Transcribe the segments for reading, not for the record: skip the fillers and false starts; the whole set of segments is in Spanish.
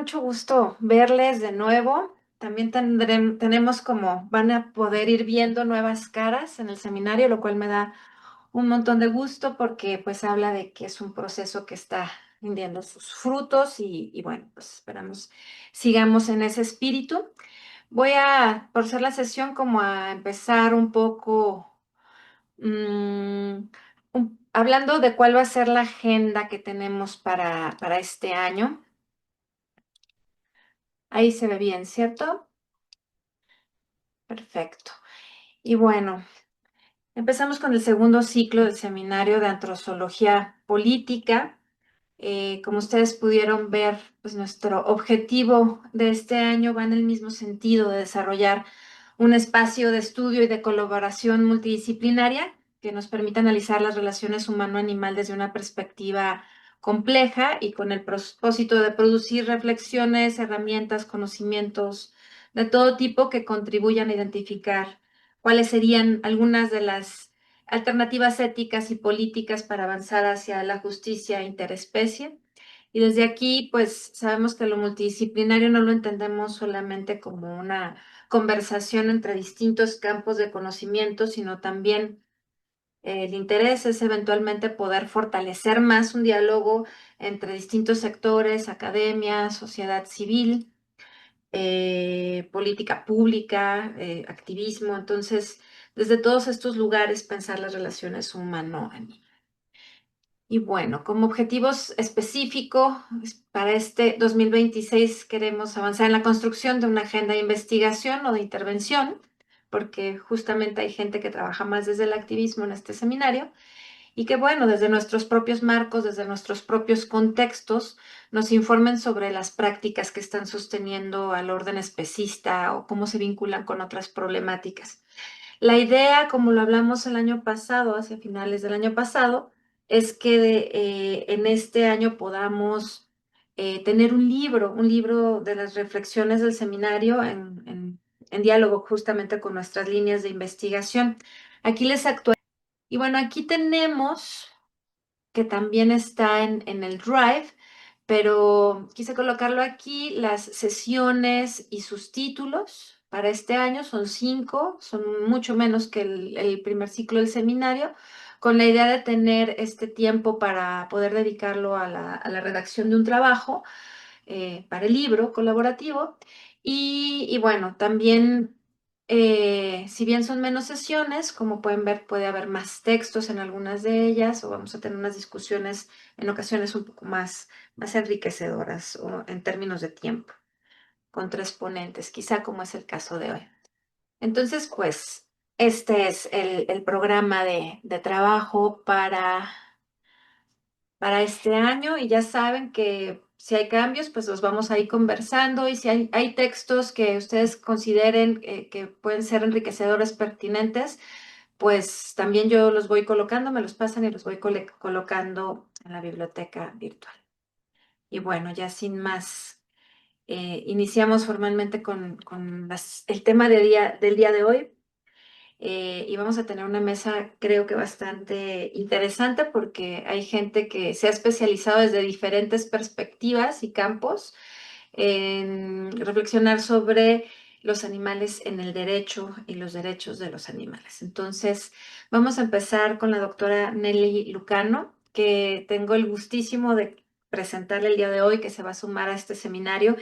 mucho gusto verles de nuevo. También tenemos como van a poder ir viendo nuevas caras en el seminario, lo cual me da un montón de gusto porque pues habla de que es un proceso que está rindiendo sus frutos y bueno, pues esperamos sigamos en ese espíritu. Voy a, por ser la sesión, como a empezar un poco mm, hablando de cuál va a ser la agenda que tenemos para este año. Ahí se ve bien, ¿cierto? Perfecto. Y bueno, empezamos con el segundo ciclo del Seminario de Antrozoología Política. Como ustedes pudieron ver, pues nuestro objetivo de este año va en el mismo sentido de desarrollar un espacio de estudio y de colaboración multidisciplinaria que nos permita analizar las relaciones humano-animal desde una perspectiva compleja y con el propósito de producir reflexiones, herramientas, conocimientos de todo tipo que contribuyan a identificar cuáles serían algunas de las alternativas éticas y políticas para avanzar hacia la justicia interespecie. Y desde aquí, pues sabemos que lo multidisciplinario no lo entendemos solamente como una conversación entre distintos campos de conocimiento, sino también el interés es eventualmente poder fortalecer más un diálogo entre distintos sectores, academia, sociedad civil, política pública, activismo. Entonces, desde todos estos lugares, pensar las relaciones humano-animal. Y bueno, como objetivos específicos para este 2026 queremos avanzar en la construcción de una agenda de investigación o de intervención, porque justamente hay gente que trabaja más desde el activismo en este seminario y que bueno, desde nuestros propios marcos, desde nuestros propios contextos, nos informen sobre las prácticas que están sosteniendo al orden especista o cómo se vinculan con otras problemáticas. La idea, como lo hablamos el año pasado, hacia finales del año pasado, es que en este año podamos tener un libro de las reflexiones del seminario en diálogo justamente con nuestras líneas de investigación. Aquí les actualizo. Y bueno, aquí tenemos que también está en el Drive, pero quise colocarlo aquí, las sesiones y sus títulos para este año son 5, son mucho menos que el primer ciclo del seminario, con la idea de tener este tiempo para poder dedicarlo a la redacción de un trabajo para el libro colaborativo. Y bueno, también, si bien son menos sesiones, como pueden ver, puede haber más textos en algunas de ellas o vamos a tener unas discusiones en ocasiones un poco más enriquecedoras o en términos de tiempo, con 3 ponentes, quizá como es el caso de hoy. Entonces, pues, este es el programa de trabajo para este año y ya saben que si hay cambios, pues los vamos a ir conversando y si hay textos que ustedes consideren que pueden ser enriquecedores, pertinentes, pues también yo los voy colocando, me los pasan y los voy colocando en la biblioteca virtual. Y bueno, ya sin más, iniciamos formalmente con el tema del día de hoy y vamos a tener una mesa creo que bastante interesante porque hay gente que se ha especializado desde diferentes perspectivas y campos en reflexionar sobre los animales en el derecho y los derechos de los animales. Entonces, vamos a empezar con la doctora Nelly Lucano, que tengo el gustísimo de presentarle el día de hoy, que se va a sumar a este seminario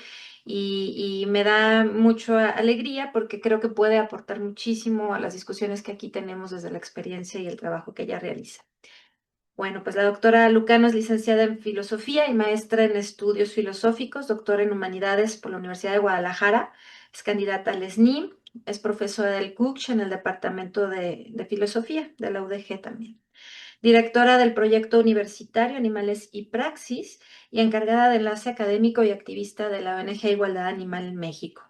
y me da mucha alegría porque creo que puede aportar muchísimo a las discusiones que aquí tenemos desde la experiencia y el trabajo que ella realiza. Bueno, pues la doctora Lucano es licenciada en Filosofía y maestra en Estudios Filosóficos, doctora en Humanidades por la Universidad de Guadalajara, es candidata al SNI, es profesora del CUCH en el Departamento de Filosofía de la UDG también. Directora del proyecto universitario Animales y Praxis y encargada de enlace académico y activista de la ONG Igualdad Animal en México.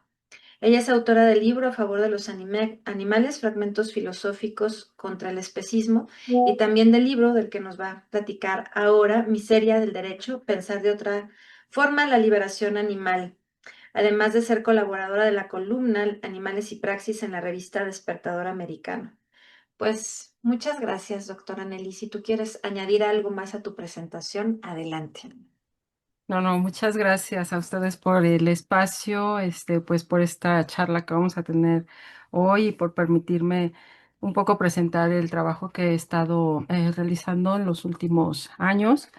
Ella es autora del libro A favor de los animales, fragmentos filosóficos contra el especismo, y también del libro del que nos va a platicar ahora, Miseria del Derecho, pensar de otra forma la liberación animal, además de ser colaboradora de la columna Animales y Praxis en la revista Despertador Americano. Pues muchas gracias, doctora Nelly. Si tú quieres añadir algo más a tu presentación, adelante. No, no, muchas gracias a ustedes por el espacio, pues por esta charla que vamos a tener hoy y por permitirme un poco presentar el trabajo que he estado realizando en los últimos años.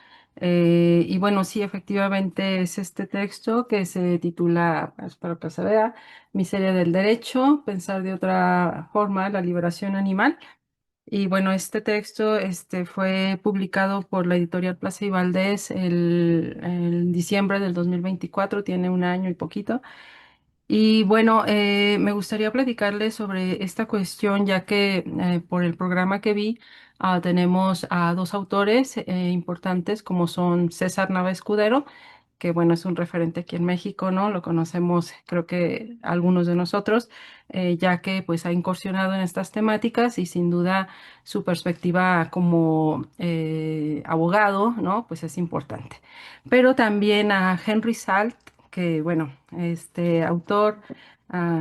Y bueno, sí, efectivamente es este texto que se titula, espero que se vea, Miseria del Derecho, pensar de otra forma la liberación animal. Y bueno, este texto fue publicado por la editorial Plaza y Valdés el diciembre del 2024, tiene un año y poquito. Y bueno, me gustaría platicarles sobre esta cuestión, ya que por el programa que vi, tenemos a dos autores importantes, como son César Nava Escudero, que bueno, es un referente aquí en México, ¿no? Lo conocemos, creo que algunos de nosotros, ya que pues ha incursionado en estas temáticas y sin duda su perspectiva como abogado, ¿no? Pues es importante. Pero también a Henry Salt, que bueno, este autor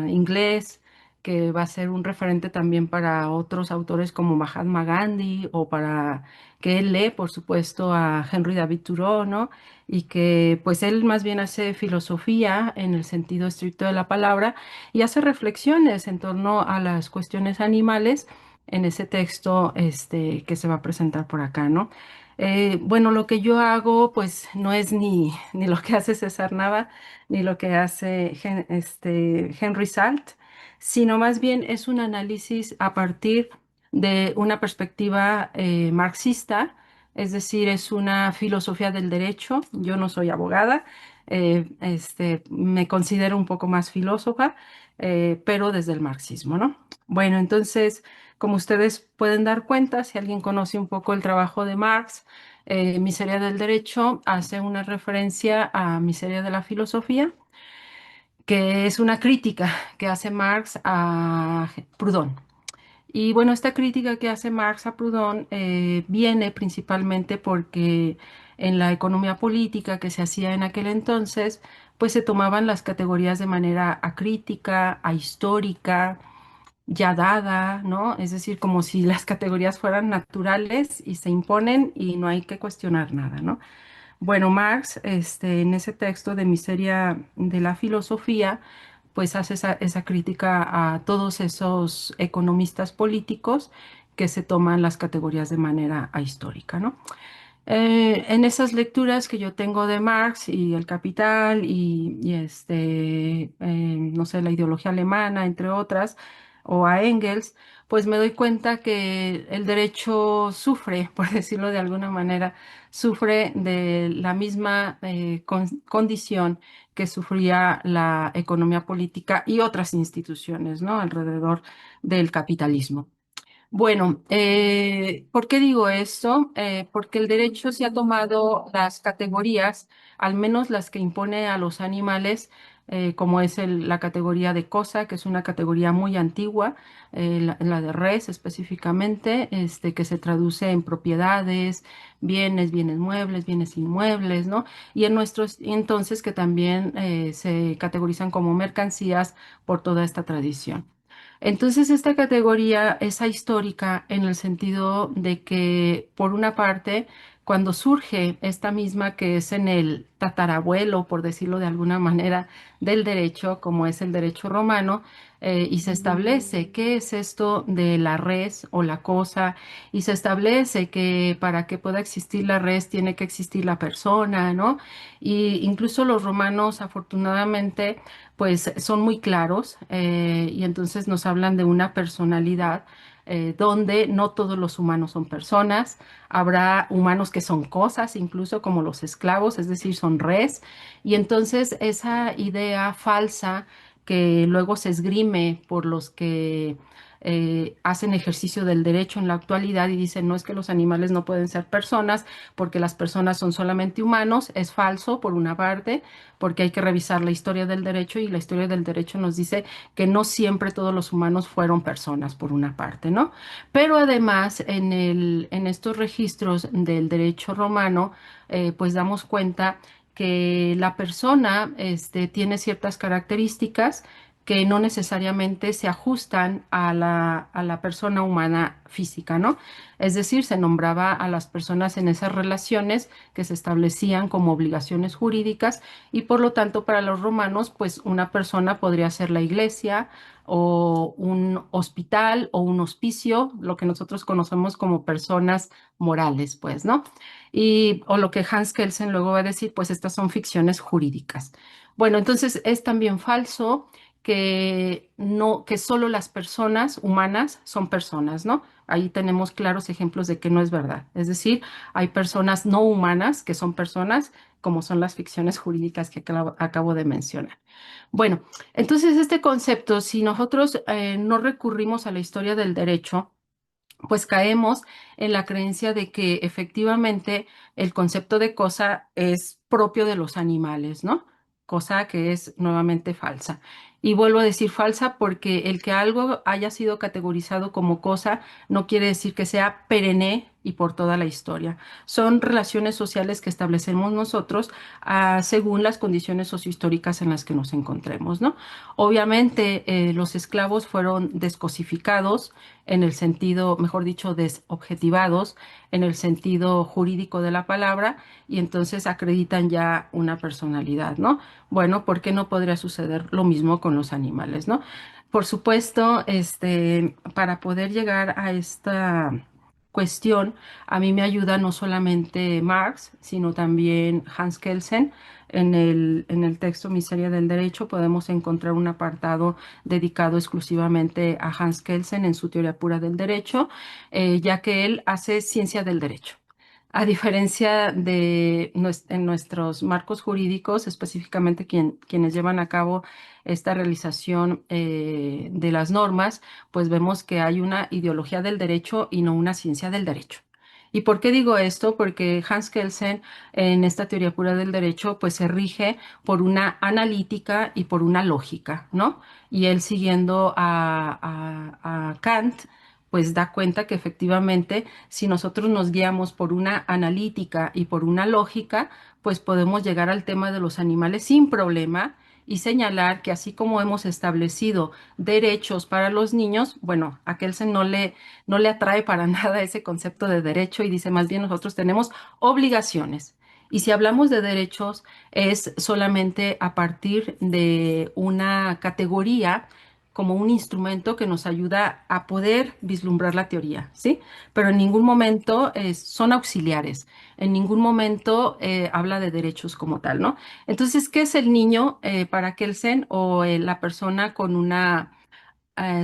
inglés, que va a ser un referente también para otros autores como Mahatma Gandhi o para que él lee, por supuesto, a Henry David Thoreau, ¿no? Y que pues él más bien hace filosofía en el sentido estricto de la palabra y hace reflexiones en torno a las cuestiones animales en ese texto que se va a presentar por acá, ¿no? Bueno, lo que yo hago pues no es ni lo que hace César Nava ni lo que hace Henry Salt, sino más bien es un análisis a partir de una perspectiva marxista, es decir, es una filosofía del derecho. Yo no soy abogada, me considero un poco más filósofa, pero desde el marxismo, ¿no? Bueno, entonces, como ustedes pueden dar cuenta, si alguien conoce un poco el trabajo de Marx, Miseria del Derecho hace una referencia a Miseria de la Filosofía, que es una crítica que hace Marx a Proudhon. Y bueno, esta crítica que hace Marx a Proudhon viene principalmente porque en la economía política que se hacía en aquel entonces, pues se tomaban las categorías de manera acrítica, ahistórica, ya dada, ¿no? Es decir, como si las categorías fueran naturales y se imponen y no hay que cuestionar nada, ¿no? Bueno, Marx, en ese texto de Miseria de la Filosofía, pues hace esa crítica a todos esos economistas políticos que se toman las categorías de manera ahistórica, ¿no? En esas lecturas que yo tengo de Marx y el Capital no sé, la ideología alemana, entre otras, o a Engels, pues me doy cuenta que el derecho sufre, por decirlo de alguna manera, sufre de la misma condición que sufría la economía política y otras instituciones, ¿no? Alrededor del capitalismo. Bueno, ¿por qué digo esto? Porque el derecho se ha tomado las categorías, al menos las que impone a los animales, como es la categoría de cosa, que es una categoría muy antigua, la de res específicamente, que se traduce en propiedades, bienes muebles, bienes inmuebles, ¿no? Y en nuestros entonces que también se categorizan como mercancías por toda esta tradición. Entonces, esta categoría es ahistórica en el sentido de que, por una parte, cuando surge esta misma que es en el tatarabuelo, por decirlo de alguna manera, del derecho, como es el derecho romano, y se establece qué es esto de la res o la cosa, y se establece que para que pueda existir la res tiene que existir la persona, ¿no? Y incluso los romanos, afortunadamente, pues son muy claros y entonces nos hablan de una personalidad donde no todos los humanos son personas, habrá humanos que son cosas, incluso como los esclavos, es decir, son res, y entonces esa idea falsa que luego se esgrime por los que hacen ejercicio del derecho en la actualidad y dicen no es que los animales no pueden ser personas porque las personas son solamente humanos, es falso por una parte porque hay que revisar la historia del derecho y la historia del derecho nos dice que no siempre todos los humanos fueron personas, por una parte, ¿no? Pero además, en estos registros del derecho romano, pues damos cuenta que la persona tiene ciertas características que no necesariamente se ajustan a la persona humana física, ¿no? Es decir, se nombraba a las personas en esas relaciones que se establecían como obligaciones jurídicas y por lo tanto para los romanos, pues una persona podría ser la iglesia o un hospital o un hospicio, lo que nosotros conocemos como personas morales, pues, ¿no? Y, o lo que Hans Kelsen luego va a decir, pues estas son ficciones jurídicas. Bueno, entonces es también falso que no, que solo las personas humanas son personas, ¿no? Ahí tenemos claros ejemplos de que no es verdad. Es decir, hay personas no humanas que son personas, como son las ficciones jurídicas que acabo de mencionar. Bueno, entonces este concepto, si nosotros no recurrimos a la historia del derecho, pues caemos en la creencia de que efectivamente el concepto de cosa es propio de los animales, ¿no? Cosa que es nuevamente falsa. Y vuelvo a decir falsa porque el que algo haya sido categorizado como cosa no quiere decir que sea perenne y por toda la historia. Son relaciones sociales que establecemos nosotros según las condiciones sociohistóricas en las que nos encontremos, ¿no? Obviamente, los esclavos fueron descosificados en el sentido, mejor dicho, desobjetivados en el sentido jurídico de la palabra y entonces acreditan ya una personalidad, ¿no? Bueno, ¿por qué no podría suceder lo mismo con los animales, ¿no? Por supuesto, para poder llegar a esta cuestión, a mí me ayuda no solamente Marx, sino también Hans Kelsen. En el texto Miseria del Derecho podemos encontrar un apartado dedicado exclusivamente a Hans Kelsen en su teoría pura del derecho, ya que él hace ciencia del derecho. A diferencia de en nuestros marcos jurídicos, específicamente quienes llevan a cabo esta realización de las normas, pues vemos que hay una ideología del derecho y no una ciencia del derecho. ¿Y por qué digo esto? Porque Hans Kelsen en esta teoría pura del derecho pues se rige por una analítica y por una lógica, ¿no? Y él siguiendo a Kant pues da cuenta que efectivamente si nosotros nos guiamos por una analítica y por una lógica, pues podemos llegar al tema de los animales sin problema y señalar que así como hemos establecido derechos para los niños, bueno, a Kelsen no le atrae para nada ese concepto de derecho y dice más bien nosotros tenemos obligaciones. Y si hablamos de derechos es solamente a partir de una categoría como un instrumento que nos ayuda a poder vislumbrar la teoría, ¿sí? Pero en ningún momento son auxiliares, en ningún momento habla de derechos como tal, ¿no? Entonces, ¿qué es el niño para Kelsen o la persona con una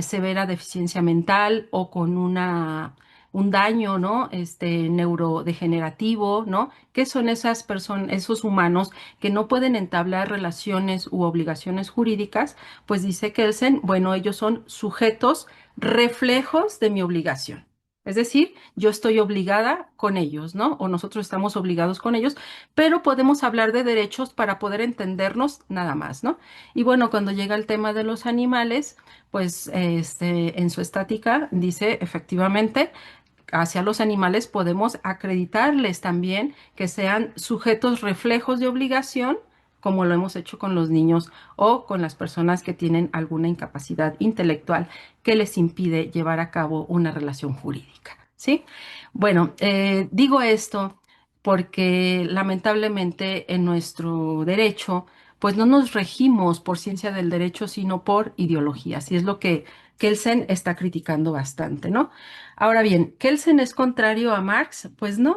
severa deficiencia mental o con un daño, ¿no? Neurodegenerativo, ¿no? ¿Qué son esas personas, esos humanos que no pueden entablar relaciones u obligaciones jurídicas? Pues dice Kelsen, bueno, ellos son sujetos reflejos de mi obligación. Es decir, yo estoy obligada con ellos, ¿no? O nosotros estamos obligados con ellos, pero podemos hablar de derechos para poder entendernos nada más, ¿no? Y bueno, cuando llega el tema de los animales, pues en su estática dice efectivamente, hacia los animales podemos acreditarles también que sean sujetos reflejos de obligación, como lo hemos hecho con los niños o con las personas que tienen alguna incapacidad intelectual que les impide llevar a cabo una relación jurídica, ¿sí? Bueno, digo esto porque lamentablemente en nuestro derecho, pues no nos regimos por ciencia del derecho, sino por ideologías, y es lo que Kelsen está criticando bastante, ¿no? Ahora bien, ¿Kelsen es contrario a Marx? Pues no.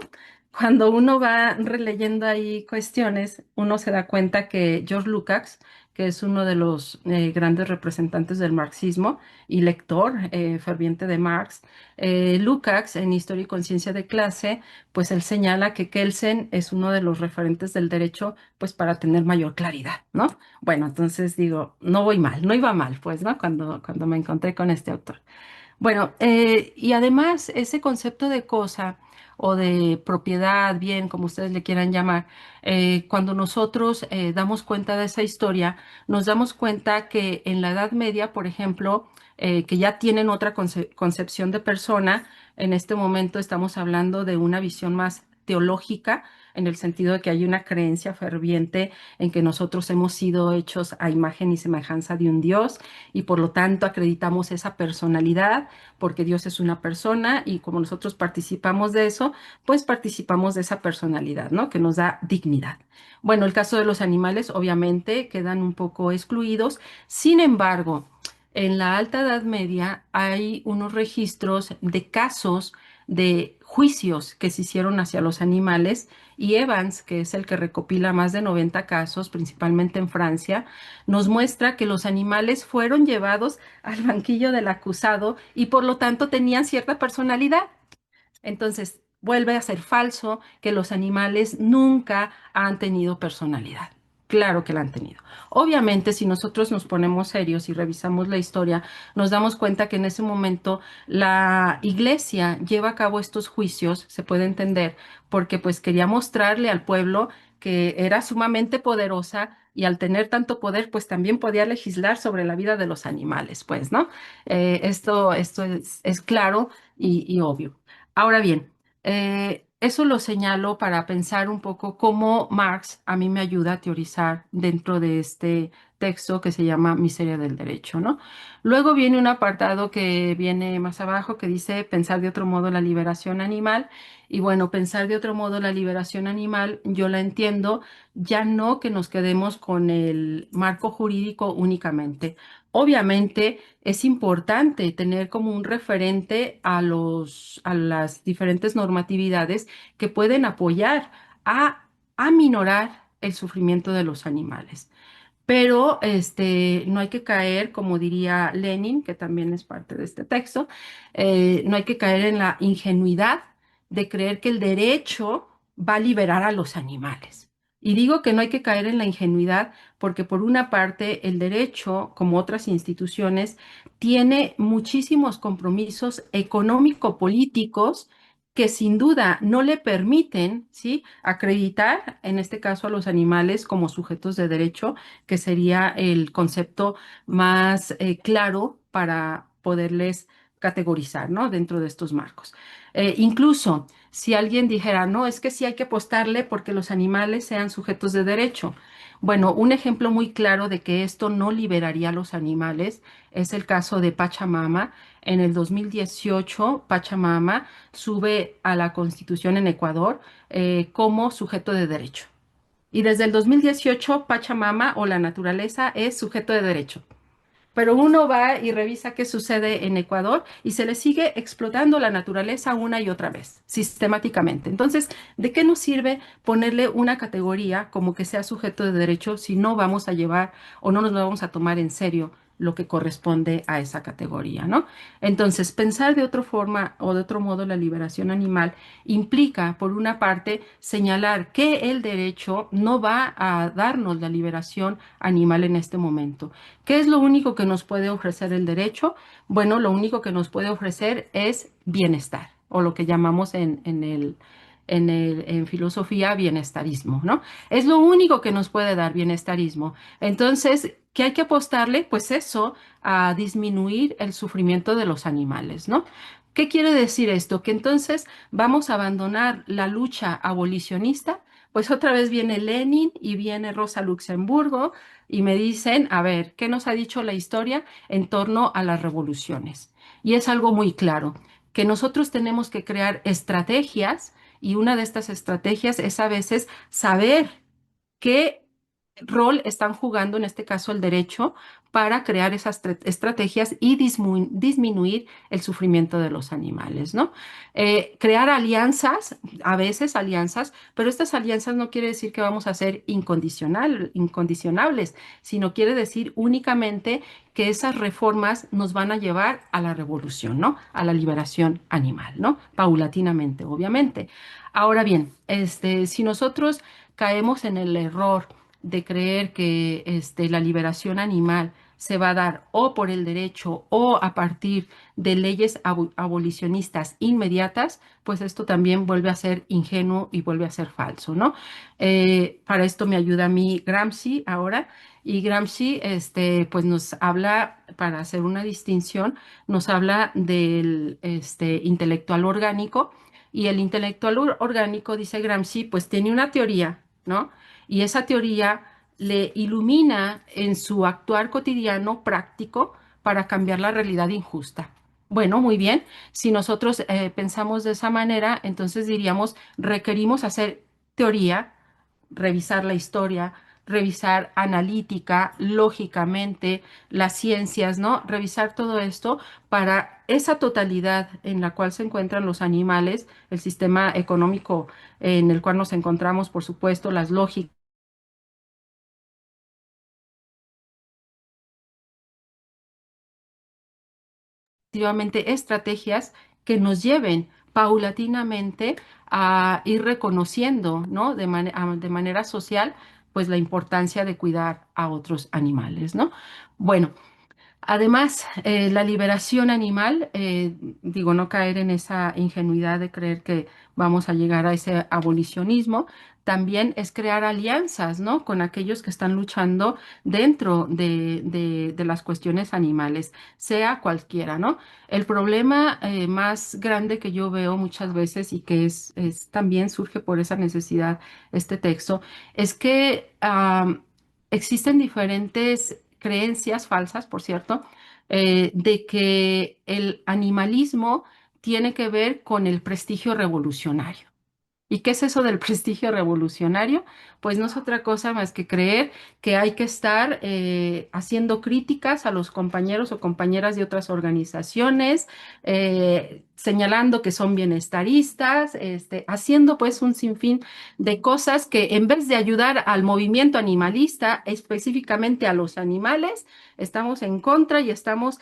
Cuando uno va releyendo ahí cuestiones, uno se da cuenta que George Lukács, que es uno de los grandes representantes del marxismo y lector ferviente de Marx, Lukács en Historia y Conciencia de Clase, pues él señala que Kelsen es uno de los referentes del derecho, pues para tener mayor claridad, ¿no? Bueno, entonces digo, no voy mal, no iba mal, pues, ¿no? Cuando me encontré con este autor. Bueno, y además ese concepto de cosa o de propiedad, bien, como ustedes le quieran llamar, cuando nosotros damos cuenta de esa historia, nos damos cuenta que en la Edad Media, por ejemplo, que ya tienen otra concepción de persona, en este momento estamos hablando de una visión más teológica, en el sentido de que hay una creencia ferviente en que nosotros hemos sido hechos a imagen y semejanza de un Dios y por lo tanto acreditamos esa personalidad porque Dios es una persona y como nosotros participamos de eso, pues participamos de esa personalidad, ¿no? Que nos da dignidad. Bueno, el caso de los animales obviamente quedan un poco excluidos. Sin embargo, en la Alta Edad Media hay unos registros de casos de juicios que se hicieron hacia los animales y Evans, que es el que recopila más de 90 casos, principalmente en Francia, nos muestra que los animales fueron llevados al banquillo del acusado y por lo tanto tenían cierta personalidad. Entonces, vuelve a ser falso que los animales nunca han tenido personalidad. Claro que la han tenido. Obviamente, si nosotros nos ponemos serios y revisamos la historia, nos damos cuenta que en ese momento la iglesia lleva a cabo estos juicios, se puede entender, porque pues quería mostrarle al pueblo que era sumamente poderosa y al tener tanto poder, pues también podía legislar sobre la vida de los animales, pues, ¿no? Esto es claro y obvio. Ahora bien, eso lo señalo para pensar un poco cómo Marx a mí me ayuda a teorizar dentro de este texto que se llama Miseria del Derecho, ¿no? Luego viene un apartado que viene más abajo que dice pensar de otro modo la liberación animal. Y bueno, pensar de otro modo la liberación animal, yo la entiendo, ya no que nos quedemos con el marco jurídico únicamente. Obviamente, es importante tener como un referente a las diferentes normatividades que pueden apoyar a aminorar el sufrimiento de los animales. Pero no hay que caer, como diría Lenin, que también es parte de este texto, no hay que caer en la ingenuidad de creer que el derecho va a liberar a los animales. Y digo que no hay que caer en la ingenuidad porque por una parte el derecho, como otras instituciones, tiene muchísimos compromisos económico-políticos que sin duda no le permiten, ¿sí?, acreditar, en este caso, a los animales como sujetos de derecho, que sería el concepto más claro para poderles categorizar, ¿no? Dentro de estos marcos. Incluso si alguien dijera, no, es que sí hay que apostarle porque los animales sean sujetos de derecho. Bueno, un ejemplo muy claro de que esto no liberaría a los animales es el caso de Pachamama. En el 2018, Pachamama sube a la Constitución en Ecuador como sujeto de derecho. Y desde el 2018, Pachamama o la naturaleza es sujeto de derecho. Pero uno va y revisa qué sucede en Ecuador y se le sigue explotando la naturaleza una y otra vez, sistemáticamente. Entonces, ¿de qué nos sirve ponerle una categoría como que sea sujeto de derecho si no vamos a llevar o no nos vamos a tomar en serio lo que corresponde a esa categoría, ¿no? Entonces, pensar de otra forma o de otro modo la liberación animal implica, por una parte, señalar que el derecho no va a darnos la liberación animal en este momento. ¿Qué es lo único que nos puede ofrecer el derecho? Bueno, lo único que nos puede ofrecer es bienestar, o lo que llamamos en filosofía bienestarismo, ¿no? Es lo único que nos puede dar bienestarismo. Entonces, ¿qué hay que apostarle? Pues eso, a disminuir el sufrimiento de los animales, ¿no? ¿Qué quiere decir esto? Que entonces vamos a abandonar la lucha abolicionista. Pues otra vez viene Lenin y viene Rosa Luxemburgo y me dicen, a ver, ¿qué nos ha dicho la historia en torno a las revoluciones? Y es algo muy claro, que nosotros tenemos que crear estrategias y una de estas estrategias es a veces saber qué rol están jugando, en este caso el derecho, para crear esas estrategias y disminuir el sufrimiento de los animales, ¿no? Crear alianzas, a veces alianzas, pero estas alianzas no quiere decir que vamos a ser incondicionables, sino quiere decir únicamente que esas reformas nos van a llevar a la revolución, ¿no? A la liberación animal, ¿no? Paulatinamente, obviamente. Ahora bien, si nosotros caemos en el error de creer que la liberación animal se va a dar o por el derecho o a partir de leyes abolicionistas inmediatas, pues esto también vuelve a ser ingenuo y vuelve a ser falso, ¿no? Para esto me ayuda a mí Gramsci ahora, y Gramsci, pues nos habla, para hacer una distinción, nos habla del intelectual orgánico, Y el intelectual orgánico, dice Gramsci, pues tiene una teoría, ¿no? Y esa teoría le ilumina en su actuar cotidiano práctico para cambiar la realidad injusta. Bueno, muy bien. Si nosotros pensamos de esa manera, entonces diríamos, requerimos hacer teoría, revisar la historia, revisar analítica, lógicamente, las ciencias, ¿no? Revisar todo esto para esa totalidad en la cual se encuentran los animales, el sistema económico en el cual nos encontramos, por supuesto, las lógicas efectivamente estrategias que nos lleven paulatinamente a ir reconociendo, ¿no? De manera social, pues la importancia de cuidar a otros animales, ¿no? Bueno, además, la liberación animal, digo, no caer en esa ingenuidad de creer que vamos a llegar a ese abolicionismo, también es crear alianzas, ¿no? Con aquellos que están luchando dentro de las cuestiones animales, sea cualquiera, ¿no? El problema más grande que yo veo muchas veces y que también surge por esa necesidad, este texto, es que existen diferentes creencias falsas, por cierto, de que el animalismo tiene que ver con el prestigio revolucionario. ¿Y qué es eso del prestigio revolucionario? Pues no es otra cosa más que creer que hay que estar haciendo críticas a los compañeros o compañeras de otras organizaciones, señalando que son bienestaristas, haciendo pues un sinfín de cosas que en vez de ayudar al movimiento animalista, específicamente a los animales, estamos en contra y estamos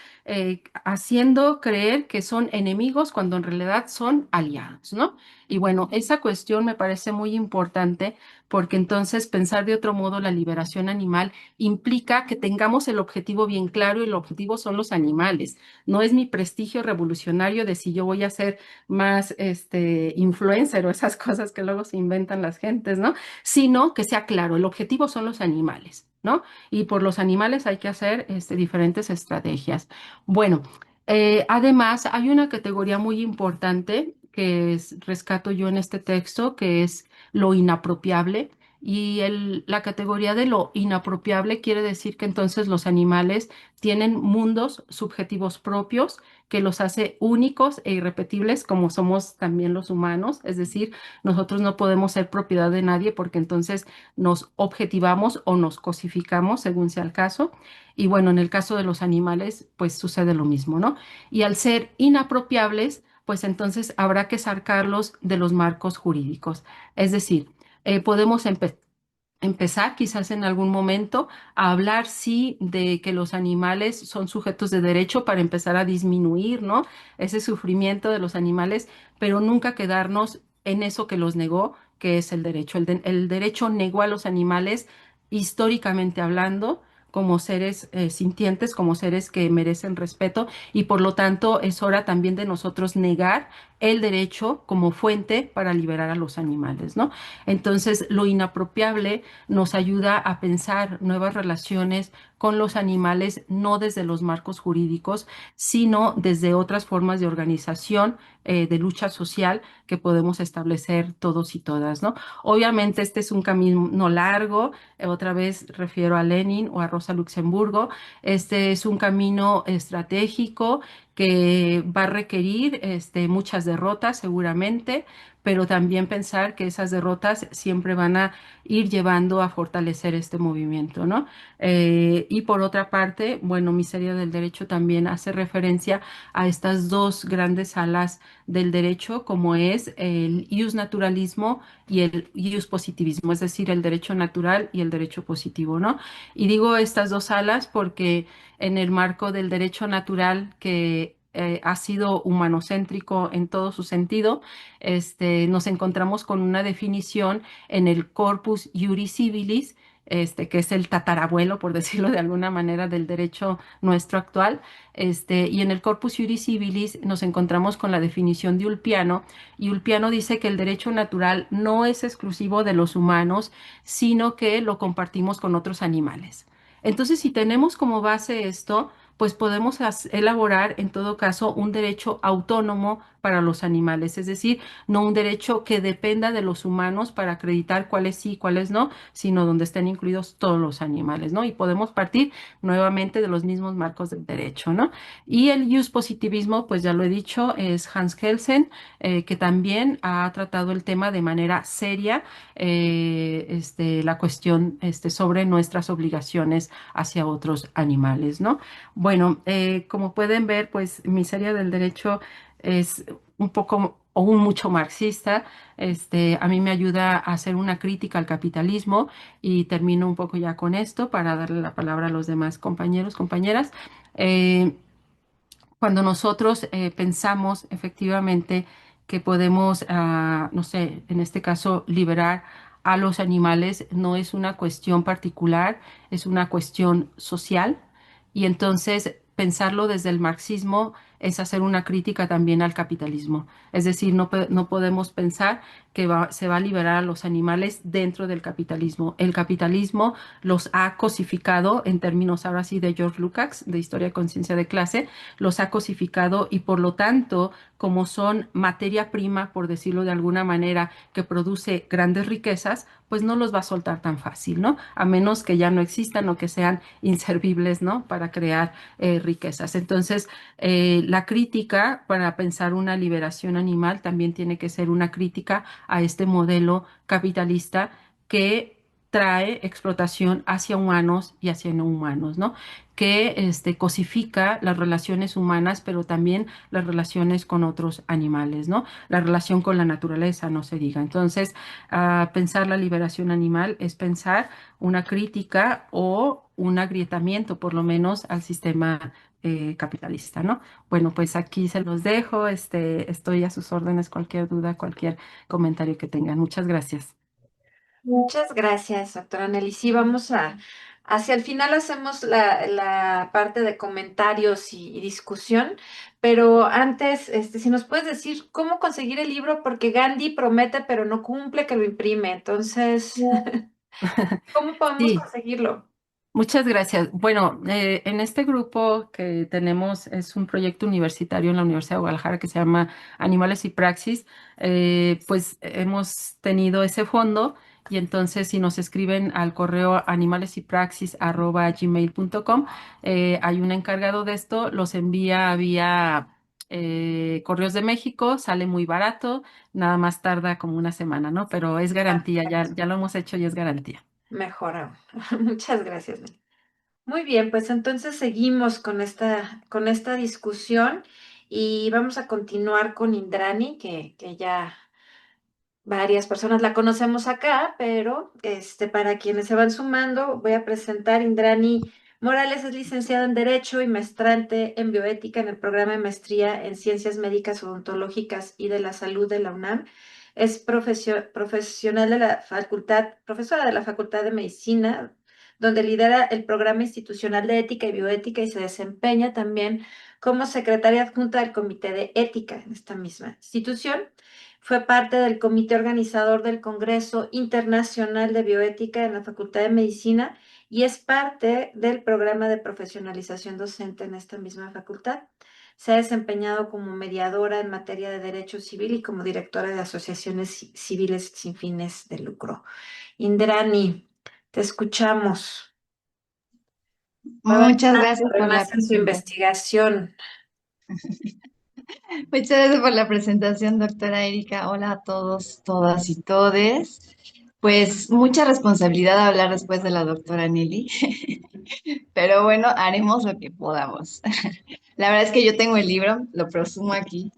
haciendo creer que son enemigos cuando en realidad son aliados, ¿no? Y bueno, esa cuestión me parece muy importante porque entonces pensar de otro modo la liberación animal implica que tengamos el objetivo bien claro y el objetivo son los animales. No es mi prestigio revolucionario de si yo voy a ser más influencer o esas cosas que luego se inventan las gentes, ¿no? Sino que sea claro, el objetivo son los animales, ¿no? Y por los animales hay que hacer diferentes estrategias. Bueno. Además, hay una categoría muy importante rescato yo en este texto, que es lo inapropiable. Y la categoría de lo inapropiable quiere decir que entonces los animales tienen mundos subjetivos propios que los hace únicos e irrepetibles como somos también los humanos. Es decir, nosotros no podemos ser propiedad de nadie porque entonces nos objetivamos o nos cosificamos según sea el caso. Y bueno, en el caso de los animales, pues sucede lo mismo, ¿no? Y al ser inapropiables, pues entonces habrá que sacarlos de los marcos jurídicos. Es decir, podemos empezar quizás en algún momento a hablar, sí, de que los animales son sujetos de derecho para empezar a disminuir, ¿no? Ese sufrimiento de los animales, pero nunca quedarnos en eso que los negó, que es el derecho. El derecho negó a los animales históricamente hablando como seres sintientes, como seres que merecen respeto y por lo tanto es hora también de nosotros negar el derecho como fuente para liberar a los animales, ¿no? Entonces, lo inapropiable nos ayuda a pensar nuevas relaciones con los animales, no desde los marcos jurídicos, sino desde otras formas de organización, de lucha social que podemos establecer todos y todas, ¿no? Obviamente este es un camino largo, otra vez refiero a Lenin o a Rosa Luxemburgo, este es un camino estratégico que va a requerir muchas derrotas seguramente, pero también pensar que esas derrotas siempre van a ir llevando a fortalecer este movimiento, ¿no? Y por otra parte, bueno, Miseria del Derecho también hace referencia a estas dos grandes alas del derecho, como es el ius naturalismo y el ius positivismo, es decir, el derecho natural y el derecho positivo, ¿no? Y digo estas dos alas porque en el marco del derecho natural que ha sido humanocéntrico en todo su sentido, nos encontramos con una definición en el Corpus Juris Civilis, que es el tatarabuelo, por decirlo de alguna manera, del derecho nuestro actual. Y en el Corpus Juris Civilis nos encontramos con la definición de Ulpiano, y Ulpiano dice que el derecho natural no es exclusivo de los humanos, sino que lo compartimos con otros animales. Entonces, si tenemos como base esto, pues podemos elaborar en todo caso un derecho autónomo para los animales, es decir, no un derecho que dependa de los humanos para acreditar cuáles sí y cuáles no, sino donde estén incluidos todos los animales, ¿no? Y podemos partir nuevamente de los mismos marcos del derecho, ¿no? Y el use positivismo, pues ya lo he dicho, es Hans Kelsen, que también ha tratado el tema de manera seria, la cuestión sobre nuestras obligaciones hacia otros animales, ¿no? Bueno, como pueden ver, pues mi serie del derecho es un poco o un mucho marxista. A mí me ayuda a hacer una crítica al capitalismo y termino un poco ya con esto para darle la palabra a los demás compañeros, compañeras. Eh, Cuando nosotros pensamos efectivamente que podemos, no sé, en este caso, liberar a los animales, no es una cuestión particular, es una cuestión social. Y entonces pensarlo desde el marxismo es hacer una crítica también al capitalismo. Es decir, no podemos pensar que se va a liberar a los animales dentro del capitalismo. El capitalismo los ha cosificado en términos ahora sí de George Lukács, de Historia de Conciencia de Clase, los ha cosificado y por lo tanto, como son materia prima, por decirlo de alguna manera, que produce grandes riquezas, pues no los va a soltar tan fácil, ¿no? A menos que ya no existan o que sean inservibles, ¿no? Para crear riquezas. Entonces, la crítica para pensar una liberación animal también tiene que ser una crítica a este modelo capitalista que trae explotación hacia humanos y hacia no humanos, ¿no? Que cosifica las relaciones humanas, pero también las relaciones con otros animales, ¿no? La relación con la naturaleza, no se diga. Entonces, pensar la liberación animal es pensar una crítica o un agrietamiento, por lo menos, al sistema capitalista, ¿no? Bueno, pues aquí se los dejo. Estoy a sus órdenes, cualquier duda, cualquier comentario que tengan. Muchas gracias. Muchas gracias, doctora Nelly. Sí, hacia el final hacemos la parte de comentarios y discusión, pero antes, si nos puedes decir cómo conseguir el libro, porque Gandhi promete pero no cumple que lo imprime. Entonces, ¿cómo podemos Sí. conseguirlo? Muchas gracias. Bueno, en este grupo que tenemos es un proyecto universitario en la Universidad de Guadalajara que se llama Animales y Praxis. Pues hemos tenido ese fondo y entonces si nos escriben al correo animalesypraxis@gmail.com, hay un encargado de esto, los envía vía Correos de México, sale muy barato, nada más tarda como una semana, ¿no? Pero es garantía, ya lo hemos hecho y es garantía. Mejor aún. Muchas gracias, Nelly. Muy bien, pues entonces seguimos con esta discusión y vamos a continuar con Indrani, que ya varias personas la conocemos acá, pero para quienes se van sumando, voy a presentar Indrani Morales, es licenciada en Derecho y maestrante en Bioética en el programa de maestría en Ciencias Médicas Odontológicas y de la Salud de la UNAM. Es profesional de la facultad, profesora de la Facultad de Medicina, donde lidera el programa institucional de ética y bioética y se desempeña también como secretaria adjunta del Comité de Ética en esta misma institución. Fue parte del comité organizador del Congreso Internacional de Bioética en la Facultad de Medicina y es parte del programa de profesionalización docente en esta misma facultad. Se ha desempeñado como mediadora en materia de derecho civil y como directora de asociaciones civiles sin fines de lucro. Indrani, te escuchamos. Va Muchas gracias por la además en su presentación. investigación. Muchas gracias por la presentación, doctora Erika. Hola a todos, todas y todes. Pues mucha responsabilidad hablar después de la doctora Nelly, pero bueno, haremos lo que podamos. La verdad es que yo tengo el libro, lo presumo aquí,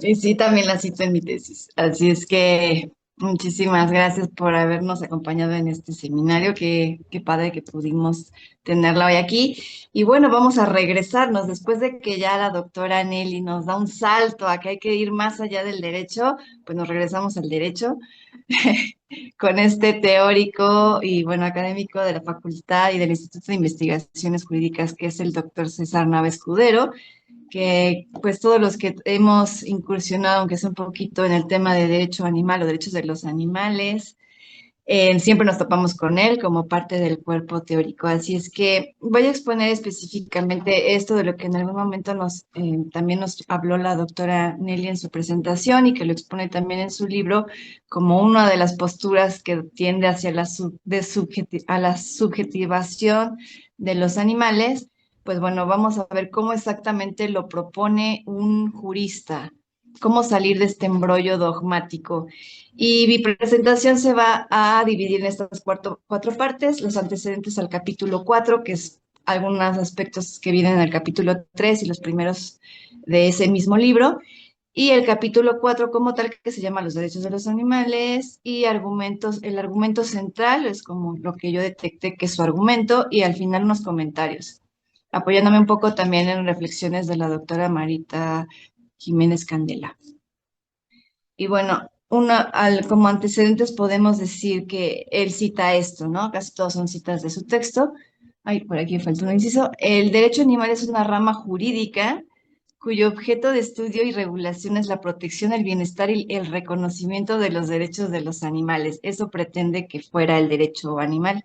y sí, también la cito en mi tesis. Así es que muchísimas gracias por habernos acompañado en este seminario. Qué padre que pudimos tenerla hoy aquí. Y bueno, vamos a regresarnos después de que ya la doctora Nelly nos da un salto a que hay que ir más allá del derecho, pues nos regresamos al derecho con este teórico y bueno, académico de la facultad y del Instituto de Investigaciones Jurídicas, que es el doctor César Nava Escudero, que pues todos los que hemos incursionado, aunque sea un poquito en el tema de derecho animal o derechos de los animales, Siempre nos topamos con él como parte del cuerpo teórico. Así es que voy a exponer específicamente esto de lo que en algún momento también nos habló la doctora Nelly en su presentación y que lo expone también en su libro como una de las posturas que tiende hacia a la subjetivación de los animales. Pues bueno, vamos a ver cómo exactamente lo propone un jurista, cómo salir de este embrollo dogmático. Y mi presentación se va a dividir en estas cuatro partes, los antecedentes al capítulo 4, que es algunos aspectos que vienen en el capítulo 3 y los primeros de ese mismo libro, y el capítulo 4 como tal, que se llama Los derechos de los animales, y argumentos, el argumento central es como lo que yo detecté que es su argumento, y al final unos comentarios, apoyándome un poco también en reflexiones de la doctora Marita Jiménez Candela. Y bueno, como antecedentes podemos decir que él cita esto, ¿no? Casi todos son citas de su texto. Ay, por aquí falta un inciso. El derecho animal es una rama jurídica cuyo objeto de estudio y regulación es la protección, el bienestar y el reconocimiento de los derechos de los animales. Eso pretende que fuera el derecho animal.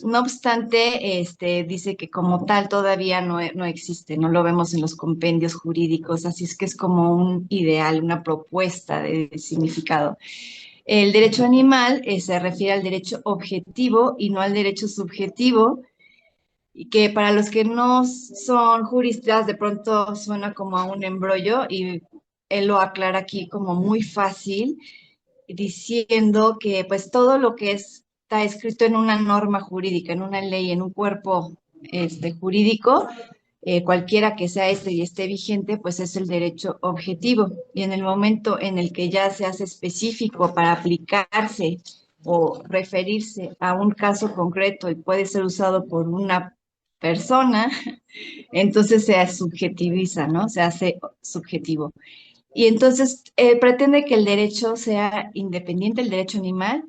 No obstante, dice que como tal todavía no existe, no lo vemos en los compendios jurídicos, así es que es como un ideal, una propuesta de significado. El derecho animal se refiere al derecho objetivo y no al derecho subjetivo, y que para los que no son juristas de pronto suena como a un embrollo y él lo aclara aquí como muy fácil diciendo que pues todo lo que está escrito en una norma jurídica, en una ley, en un cuerpo jurídico, cualquiera que sea y esté vigente, pues es el derecho objetivo. Y en el momento en el que ya se hace específico para aplicarse o referirse a un caso concreto y puede ser usado por una persona, entonces se subjetiviza, ¿no? Se hace subjetivo. Y entonces pretende que el derecho sea independiente, el derecho animal,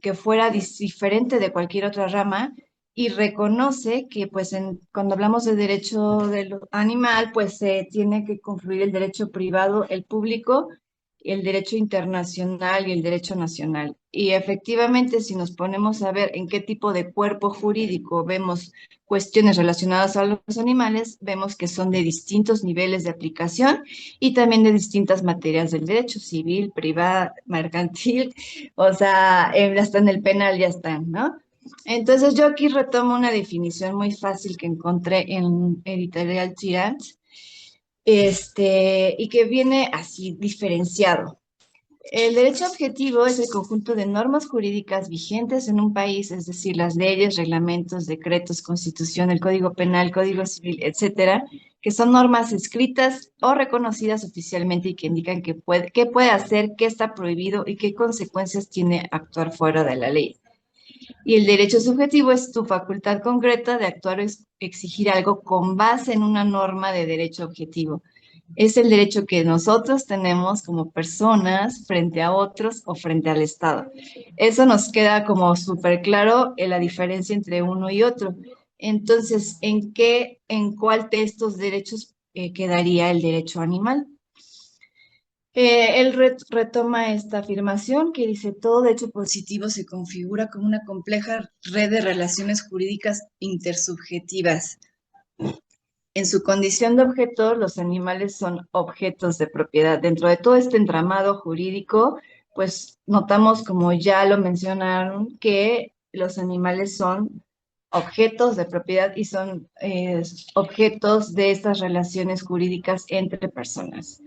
que fuera diferente de cualquier otra rama y reconoce que pues cuando hablamos de derecho animal, pues se tiene que confluir el derecho privado, el público, el derecho internacional y el derecho nacional. Y efectivamente, si nos ponemos a ver en qué tipo de cuerpo jurídico vemos cuestiones relacionadas a los animales, vemos que son de distintos niveles de aplicación y también de distintas materias del derecho civil, privada, mercantil, o sea, hasta en el penal ya están, ¿no? Entonces yo aquí retomo una definición muy fácil que encontré en Editorial Tirant, y que viene así diferenciado. El derecho objetivo es el conjunto de normas jurídicas vigentes en un país, es decir, las leyes, reglamentos, decretos, constitución, el código penal, código civil, etcétera, que son normas escritas o reconocidas oficialmente y que indican qué puede hacer, qué está prohibido y qué consecuencias tiene actuar fuera de la ley. Y el derecho subjetivo es tu facultad concreta de actuar o exigir algo con base en una norma de derecho objetivo. Es el derecho que nosotros tenemos como personas frente a otros o frente al Estado. Eso nos queda como súper claro en la diferencia entre uno y otro. Entonces, en cuál de estos derechos quedaría el derecho animal? Él retoma esta afirmación que dice, todo derecho positivo se configura como una compleja red de relaciones jurídicas intersubjetivas. En su condición de objeto, los animales son objetos de propiedad. Dentro de todo este entramado jurídico, pues notamos, como ya lo mencionaron, que los animales son objetos de propiedad y son objetos de estas relaciones jurídicas entre personas.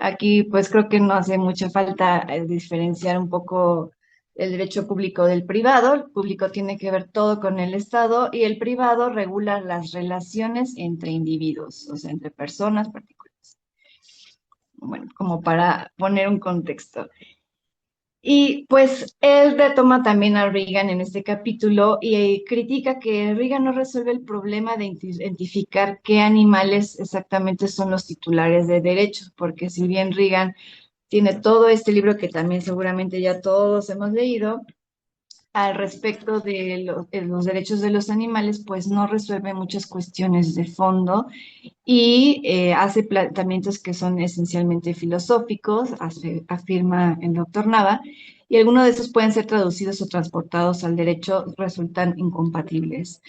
Aquí, pues creo que no hace mucha falta diferenciar un poco el derecho público del privado. El público tiene que ver todo con el Estado y el privado regula las relaciones entre individuos, o sea, entre personas particulares. Bueno, como para poner un contexto. Y pues él retoma también a Reagan en este capítulo y critica que Reagan no resuelve el problema de identificar qué animales exactamente son los titulares de derechos, porque si bien Reagan tiene todo este libro que también seguramente ya todos hemos leído, al respecto de los derechos de los animales, pues no resuelve muchas cuestiones de fondo y hace planteamientos que son esencialmente filosóficos, afirma el doctor Nava, y algunos de estos pueden ser traducidos o transportados al derecho, resultan incompatibles.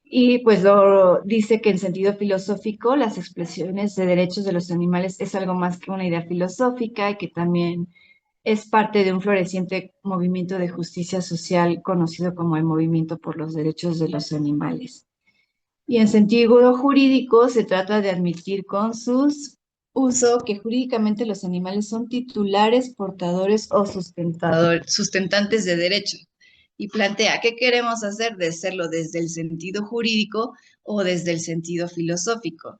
Y pues lo dice que en sentido filosófico las expresiones de derechos de los animales es algo más que una idea filosófica y que también es parte de un floreciente movimiento de justicia social conocido como el Movimiento por los Derechos de los Animales. Y en sentido jurídico se trata de admitir con sus uso que jurídicamente los animales son titulares, portadores o sustentantes de derecho. Y plantea qué queremos hacer de serlo desde el sentido jurídico o desde el sentido filosófico.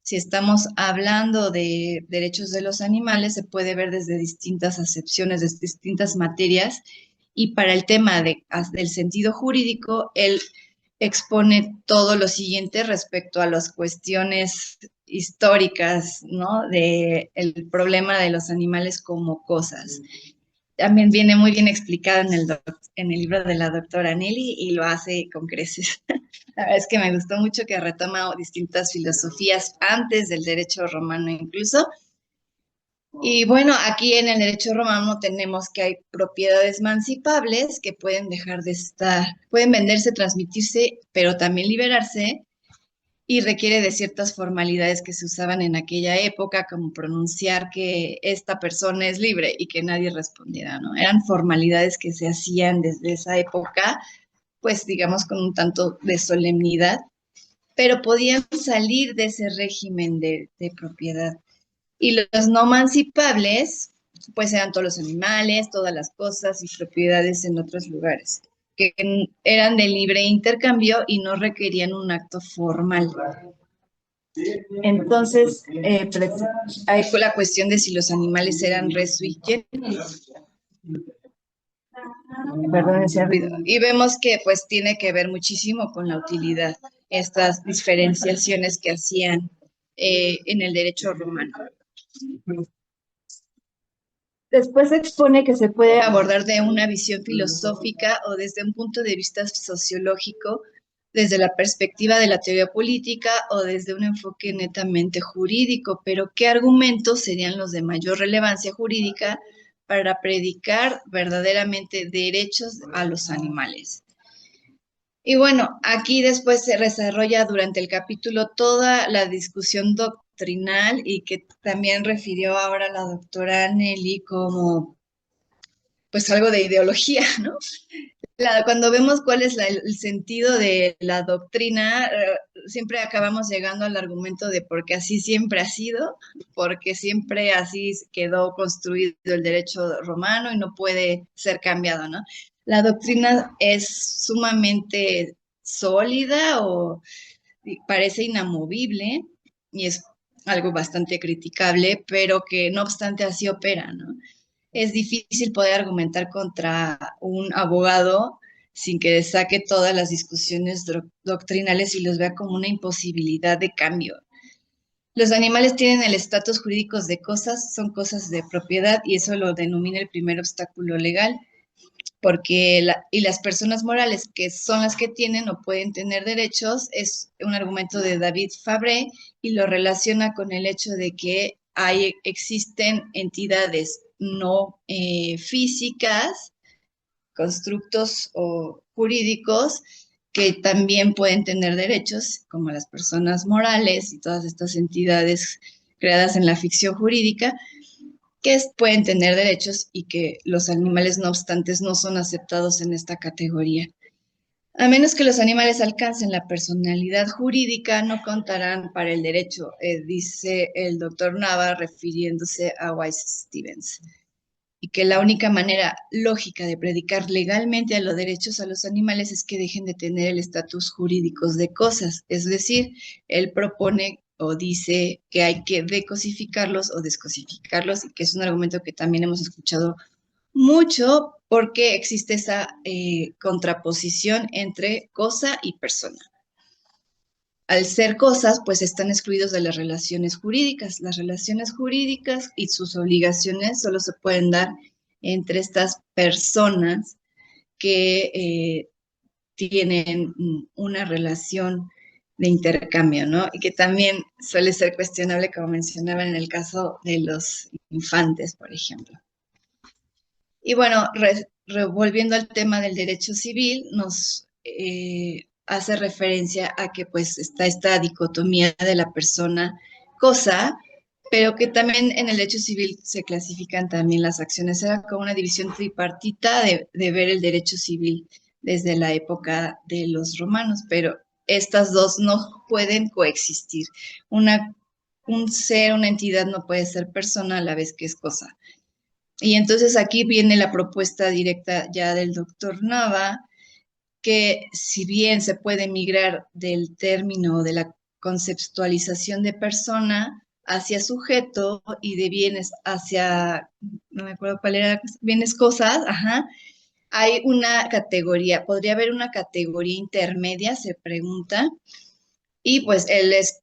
Si estamos hablando de derechos de los animales, se puede ver desde distintas acepciones, desde distintas materias. Y para el tema del sentido jurídico, él expone todo lo siguiente respecto a las cuestiones históricas, ¿no? De el problema de los animales como cosas. También viene muy bien explicado en el libro de la doctora Nelly y lo hace con creces. La verdad es que me gustó mucho que retoma distintas filosofías antes del derecho romano incluso. Y bueno, aquí en el derecho romano tenemos que hay propiedades mancipables que pueden dejar de estar, pueden venderse, transmitirse, pero también liberarse y requiere de ciertas formalidades que se usaban en aquella época, como pronunciar que esta persona es libre y que nadie respondiera, ¿no? Eran formalidades que se hacían desde esa época, pues digamos con un tanto de solemnidad, pero podían salir de ese régimen de propiedad. Y los no mancipables, pues eran todos los animales, todas las cosas y propiedades en otros lugares, que eran de libre intercambio y no requerían un acto formal. Entonces, hay la cuestión de si los animales eran res sui generis. Perdón ese ruido. Y vemos que pues tiene que ver muchísimo con la utilidad, estas diferenciaciones que hacían en el derecho romano. Después se expone que se puede abordar de una visión filosófica o desde un punto de vista sociológico, desde la perspectiva de la teoría política o desde un enfoque netamente jurídico, pero ¿qué argumentos serían los de mayor relevancia jurídica para predicar verdaderamente derechos a los animales? Y bueno, aquí después se desarrolla durante el capítulo toda la discusión doctrinal y que también refirió ahora la doctora Nelly como pues algo de ideología, ¿no? Cuando vemos cuál es el sentido de la doctrina, siempre acabamos llegando al argumento de porque así siempre ha sido, porque siempre así quedó construido el derecho romano y no puede ser cambiado, ¿no? La doctrina es sumamente sólida o parece inamovible y es algo bastante criticable, pero que no obstante así opera, ¿no? Es difícil poder argumentar contra un abogado sin que saque todas las discusiones doctrinales y los vea como una imposibilidad de cambio. Los animales tienen el estatus jurídico de cosas, son cosas de propiedad y eso lo denomina el primer obstáculo legal, porque las personas morales que son las que tienen o pueden tener derechos es un argumento de David Fabre y lo relaciona con el hecho de que existen entidades no físicas, constructos o jurídicos que también pueden tener derechos, como las personas morales y todas estas entidades creadas en la ficción jurídica, que pueden tener derechos y que los animales, no obstante, no son aceptados en esta categoría. A menos que los animales alcancen la personalidad jurídica, no contarán para el derecho, dice el doctor Nava refiriéndose a Weiss Stevens. Y que la única manera lógica de predicar legalmente a los derechos a los animales es que dejen de tener el estatus jurídico de cosas. Es decir, él propone o dice que hay que decosificarlos o descosificarlos, y que es un argumento que también hemos escuchado mucho porque existe esa contraposición entre cosa y persona. Al ser cosas, pues están excluidos de las relaciones jurídicas. Las relaciones jurídicas y sus obligaciones solo se pueden dar entre estas personas que tienen una relación de intercambio, ¿no? Y que también suele ser cuestionable, como mencionaba en el caso de los infantes, por ejemplo. Y bueno, volviendo al tema del derecho civil, nos hace referencia a que pues está esta dicotomía de la persona cosa, pero que también en el derecho civil se clasifican también las acciones. Era como una división tripartita de ver el derecho civil desde la época de los romanos, pero estas dos no pueden coexistir. Una, un ser, una entidad no puede ser persona a la vez que es cosa. Y entonces aquí viene la propuesta directa ya del doctor Nava, que si bien se puede migrar del término de la conceptualización de persona hacia sujeto y de bienes hacia, no me acuerdo cuál era, bienes cosas, ajá, hay una categoría, podría haber una categoría intermedia, se pregunta, y pues él es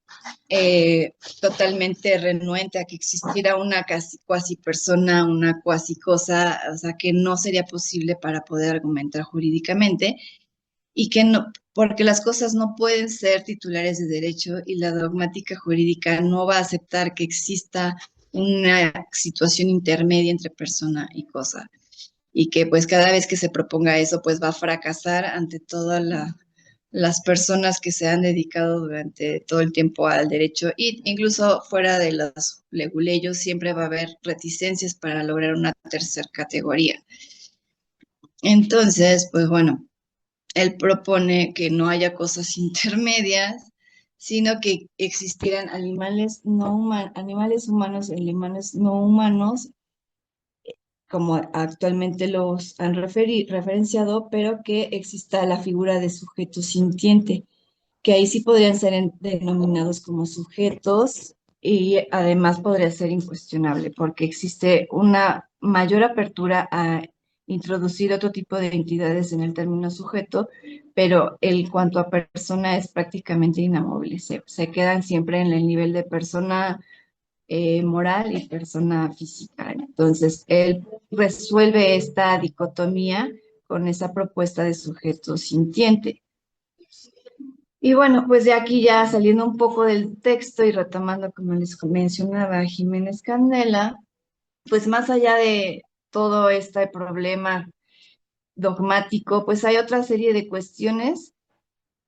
totalmente renuente a que existiera una casi cuasi persona, una cuasi cosa, o sea, que no sería posible para poder argumentar jurídicamente y que no, porque las cosas no pueden ser titulares de derecho y la dogmática jurídica no va a aceptar que exista una situación intermedia entre persona y cosa y que pues cada vez que se proponga eso pues va a fracasar ante todas las personas que se han dedicado durante todo el tiempo al derecho y incluso fuera de los leguleyos siempre va a haber reticencias para lograr una tercera categoría. Entonces, pues bueno, él propone que no haya cosas intermedias, sino que existieran animales no humanos, animales humanos y animales no humanos como actualmente los han referenciado, pero que exista la figura de sujeto sintiente, que ahí sí podrían ser denominados como sujetos y además podría ser incuestionable, porque existe una mayor apertura a introducir otro tipo de entidades en el término sujeto, pero en cuanto a persona es prácticamente inamovible, se quedan siempre en el nivel de persona moral y persona física. Entonces, él resuelve esta dicotomía con esa propuesta de sujeto sintiente. Y bueno, pues de aquí ya saliendo un poco del texto y retomando, como les mencionaba Jiménez Candela, pues más allá de todo este problema dogmático, pues hay otra serie de cuestiones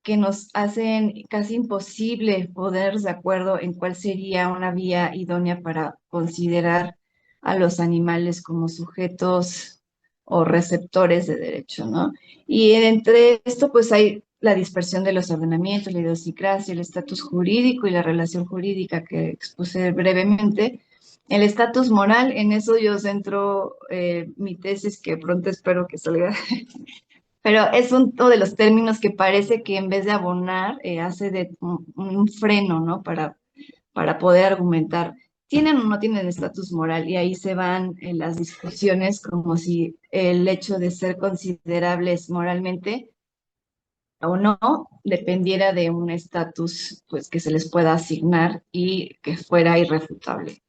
que nos hacen casi imposible poner de acuerdo en cuál sería una vía idónea para considerar a los animales como sujetos o receptores de derecho, ¿no? Y entre esto, pues hay la dispersión de los ordenamientos, la idiosincrasia, el estatus jurídico y la relación jurídica que expuse brevemente. El estatus moral, en eso yo centro mi tesis, que pronto espero que salga. Pero es uno de los términos que parece que en vez de abonar, hace de un freno, ¿no? Para poder argumentar. ¿Tienen o no tienen estatus moral? Y ahí se van las discusiones como si el hecho de ser considerables moralmente o no dependiera de un estatus pues, que se les pueda asignar y que fuera irrefutable.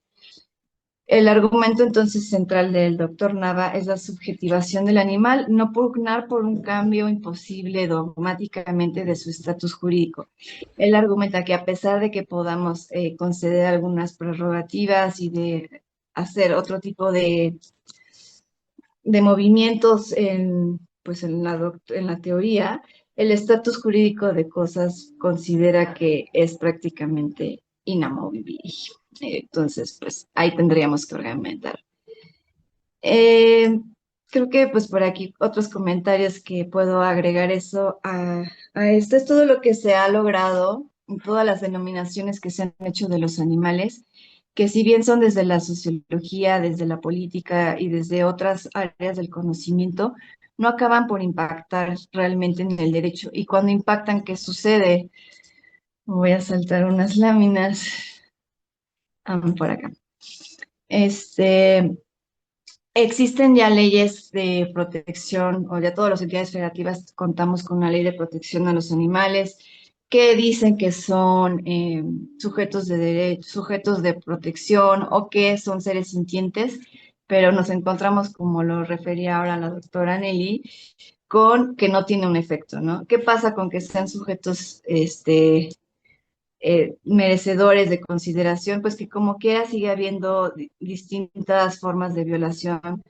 El argumento entonces central del doctor Nava es la subjetivación del animal, no pugnar por un cambio imposible dogmáticamente de su estatus jurídico. Él argumenta que a pesar de que podamos conceder algunas prerrogativas y de hacer otro tipo de movimientos pues en la teoría, el estatus jurídico de cosas considera que es prácticamente inamovible. Entonces, pues ahí tendríamos que argumentar. Eh, Creo que pues por aquí otros comentarios que puedo agregar eso a esto es todo lo que se ha logrado, todas las denominaciones que se han hecho de los animales, que si bien son desde la sociología, desde la política y desde otras áreas del conocimiento, no acaban por impactar realmente en el derecho. Y cuando impactan, ¿qué sucede? Voy a saltar unas láminas por acá. Este, Existen ya leyes de protección, o ya todas las entidades federativas contamos con una ley de protección a los animales que dicen que son sujetos de derecho, sujetos de protección o que son seres sintientes, pero nos encontramos, como lo refería ahora la doctora Nelly, con que no tiene un efecto, ¿no? ¿Qué pasa con que sean sujetos merecedores de consideración? Pues que como quiera sigue habiendo distintas formas de violación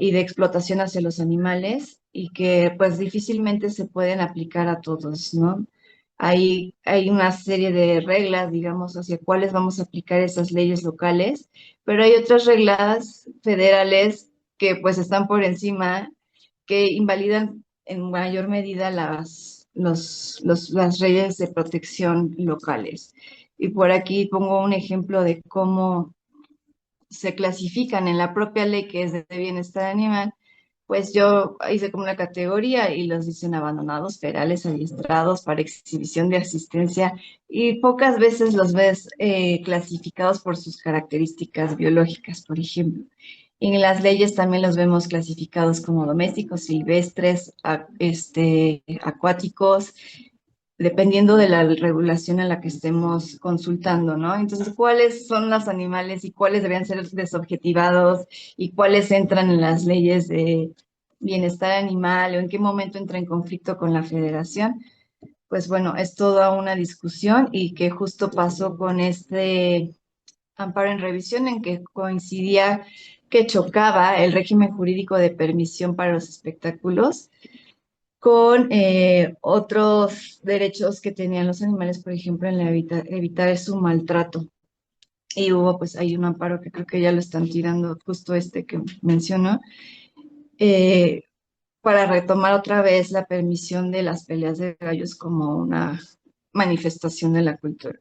y de explotación hacia los animales y que pues difícilmente se pueden aplicar a todos, ¿no? Hay una serie de reglas, digamos, hacia cuáles vamos a aplicar esas leyes locales, pero hay otras reglas federales que pues están por encima, que invalidan en mayor medida las leyes de protección locales. Y por aquí pongo un ejemplo de cómo se clasifican en la propia ley que es de bienestar animal, pues yo hice como una categoría y los dicen abandonados, ferales, adiestrados para exhibición de asistencia y pocas veces los ves clasificados por sus características biológicas, por ejemplo. En las leyes también los vemos clasificados como domésticos, silvestres, acuáticos, dependiendo de la regulación en la que estemos consultando, ¿no? Entonces, ¿cuáles son los animales y cuáles deberían ser desobjetivados y cuáles entran en las leyes de bienestar animal o en qué momento entra en conflicto con la federación? Pues bueno, es toda una discusión y que justo pasó con este amparo en revisión en que coincidía que chocaba el régimen jurídico de permisión para los espectáculos con otros derechos que tenían los animales, por ejemplo, en la evitar su maltrato. Y hubo pues ahí un amparo que creo que ya lo están tirando, justo este que mencionó, eh, para retomar otra vez la permisión de las peleas de gallos como una manifestación de la cultura.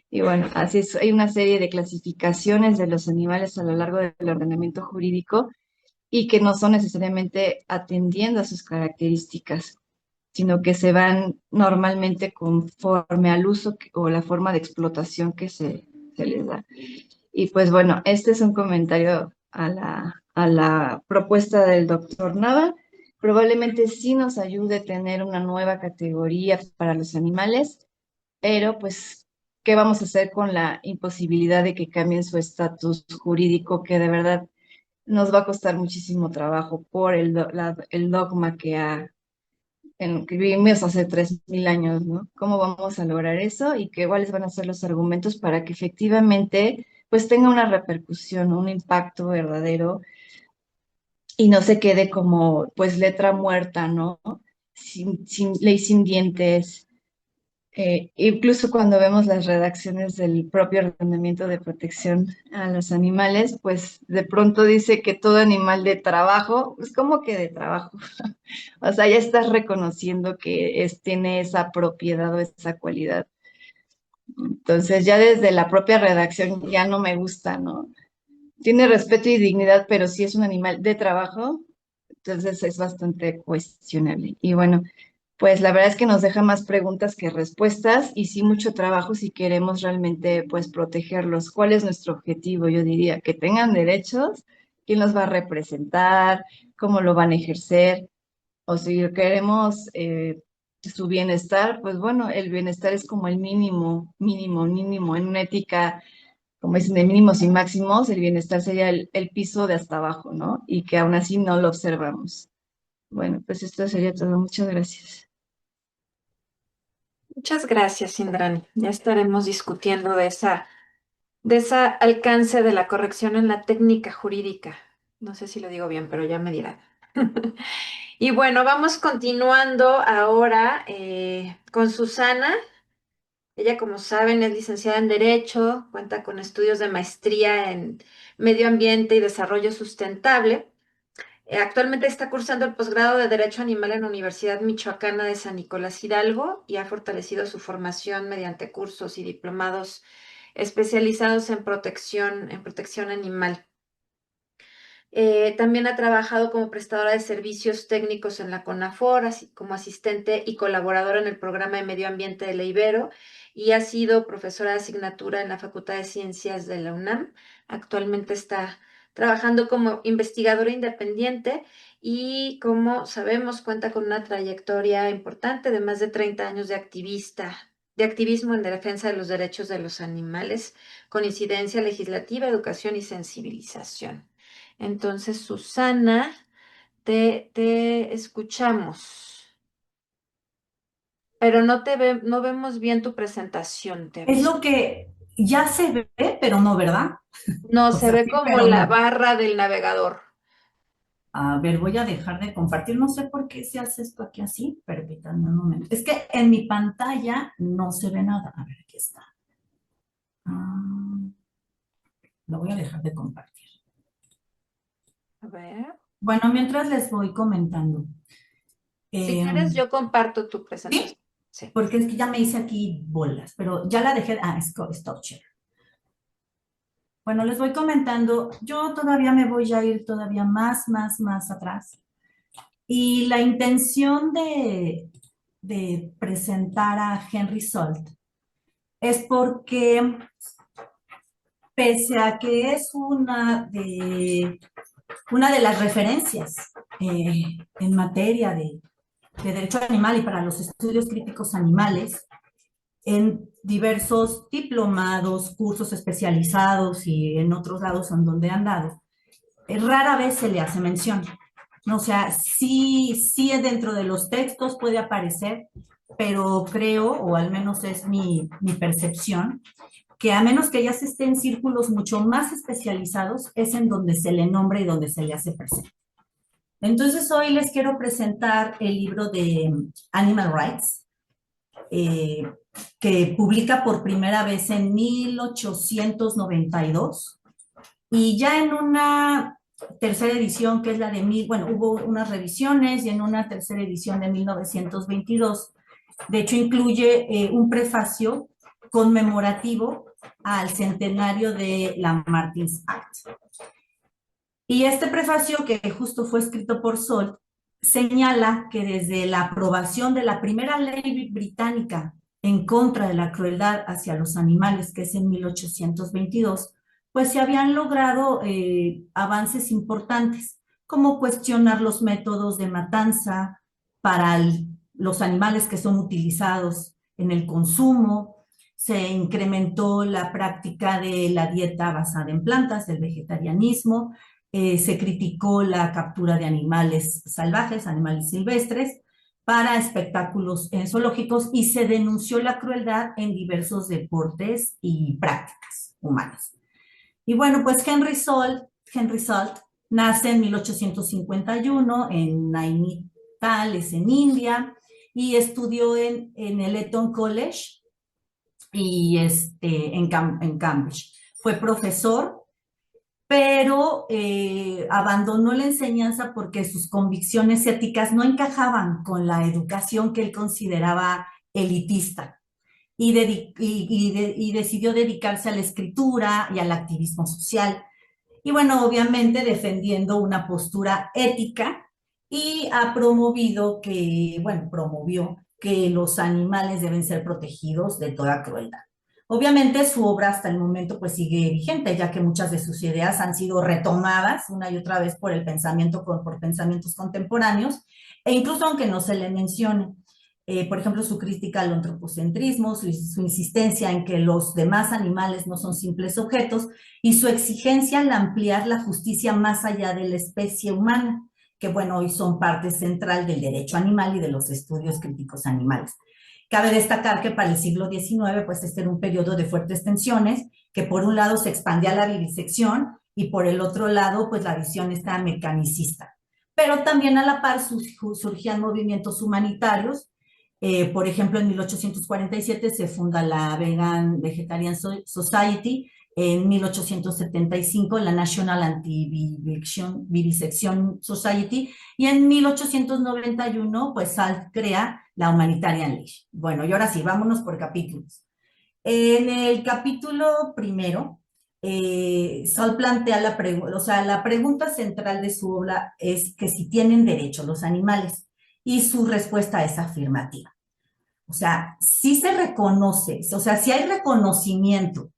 Y bueno, así es, hay una serie de clasificaciones de los animales a lo largo del ordenamiento jurídico y que no son necesariamente atendiendo a sus características, sino que se van normalmente conforme al uso o la forma de explotación que se les da. Y pues bueno, este es un comentario a la propuesta del doctor Nava. Probablemente sí nos ayude a tener una nueva categoría para los animales, pero pues, ¿qué vamos a hacer con la imposibilidad de que cambien su estatus jurídico, que de verdad nos va a costar muchísimo trabajo por el dogma en que vivimos hace 3000 años, ¿no? ¿Cómo vamos a lograr eso y cuáles van a ser los argumentos para que efectivamente pues tenga una repercusión, un impacto verdadero y no se quede como pues letra muerta, ¿no? Sin ley sin dientes. Incluso cuando vemos las redacciones del propio ordenamiento de protección a los animales, pues de pronto dice que todo animal de trabajo, pues ¿cómo que de trabajo? O sea, ya estás reconociendo que tiene esa propiedad o esa cualidad. Entonces, ya desde la propia redacción ya no me gusta, ¿no? Tiene respeto y dignidad, pero si es un animal de trabajo, entonces es bastante cuestionable. Y bueno, pues la verdad es que nos deja más preguntas que respuestas y sí mucho trabajo si queremos realmente pues protegerlos. ¿Cuál es nuestro objetivo? Yo diría que tengan derechos, quién los va a representar, cómo lo van a ejercer. O si queremos su bienestar, pues bueno, el bienestar es como el mínimo, mínimo, mínimo. En una ética, como dicen, de mínimos y máximos, el bienestar sería el piso de hasta abajo, ¿no? Y que aún así no lo observamos. Bueno, pues esto sería todo. Muchas gracias. Muchas gracias, Indrani. Ya estaremos discutiendo de esa alcance de la corrección en la técnica jurídica. No sé si lo digo bien, pero ya me dirán. Y bueno, vamos continuando ahora con Susana. Ella, como saben, es licenciada en Derecho, cuenta con estudios de maestría en Medio Ambiente y Desarrollo Sustentable. Actualmente está cursando el posgrado de Derecho Animal en la Universidad Michoacana de San Nicolás Hidalgo y ha fortalecido su formación mediante cursos y diplomados especializados en protección animal. También ha trabajado como prestadora de servicios técnicos en la CONAFOR, así como asistente y colaboradora en el programa de Medio Ambiente de la Ibero y ha sido profesora de asignatura en la Facultad de Ciencias de la UNAM. Actualmente está trabajando como investigadora independiente y, como sabemos, cuenta con una trayectoria importante de más de 30 años de activismo en defensa de los derechos de los animales, con incidencia legislativa, educación y sensibilización. Entonces, Susana, te escuchamos, pero no vemos bien tu presentación, te Es aviso. lo que ya se ve, pero no, ¿verdad? No, O se sea, ve sí, como pero la no. barra del navegador. A ver, voy a dejar de compartir. No sé por qué se hace esto aquí así. Permítanme un momento. Es que en mi pantalla no se ve nada. A ver, aquí está. Ah, lo voy a dejar de compartir. A ver. Bueno, mientras les voy comentando. Si quieres, yo comparto tu presentación. ¿Sí? Sí. Porque es que ya me hice aquí bolas, pero ya la dejé. Ah, stop share. Bueno, les voy comentando. Yo todavía me voy a ir todavía más atrás. Y la intención de presentar a Henry Salt es porque, pese a que es una de las referencias en materia de derecho animal y para los estudios críticos animales, en diversos diplomados, cursos especializados y en otros lados en donde han dado, rara vez se le hace mención. O sea, sí dentro de los textos puede aparecer, pero creo, o al menos es mi percepción, que a menos que ya se esté en círculos mucho más especializados, es en donde se le nombra y donde se le hace presente. Entonces, hoy les quiero presentar el libro de Animal Rights, que publica por primera vez en 1892, y ya en una tercera edición, que es la de hubo unas revisiones, y en una tercera edición de 1922, de hecho incluye un prefacio conmemorativo al centenario de Lamartine's Act. Y este prefacio, que justo fue escrito por Salt, señala que desde la aprobación de la primera ley británica en contra de la crueldad hacia los animales, que es en 1822, pues se habían logrado avances importantes, como cuestionar los métodos de matanza para los animales que son utilizados en el consumo. Se incrementó la práctica de la dieta basada en plantas, del vegetarianismo. Se criticó la captura de animales salvajes, animales silvestres, para espectáculos zoológicos, y se denunció la crueldad en diversos deportes y prácticas humanas. Y bueno, pues Henry Salt nace en 1851 en Nainital, es en India, y estudió en el Eton College y en Cambridge. Fue profesor, pero abandonó la enseñanza porque sus convicciones éticas no encajaban con la educación que él consideraba elitista, y decidió dedicarse a la escritura y al activismo social. Y bueno, obviamente defendiendo una postura ética, y promovió que los animales deben ser protegidos de toda crueldad. Obviamente su obra hasta el momento pues sigue vigente, ya que muchas de sus ideas han sido retomadas una y otra vez por pensamientos contemporáneos, e incluso aunque no se le mencione. Por ejemplo, su crítica al antropocentrismo, su insistencia en que los demás animales no son simples objetos, y su exigencia al ampliar la justicia más allá de la especie humana, que bueno, hoy son parte central del derecho animal y de los estudios críticos animales. Cabe destacar que para el siglo XIX, pues este era un periodo de fuertes tensiones, que por un lado se expandía la vivisección y por el otro lado, pues la visión está mecanicista. Pero también a la par surgían movimientos humanitarios. Por ejemplo, en 1847 se funda la Vegetarian Society, en 1875 la National Anti-Vivisection Society, y en 1891 pues Salt crea la Humanitarian League. Bueno, y ahora sí, vámonos por capítulos. En el capítulo primero, Salt plantea la pregunta central de su obra es que si tienen derecho los animales, y su respuesta es afirmativa. O sea, sí se reconoce, o sea, si hay reconocimiento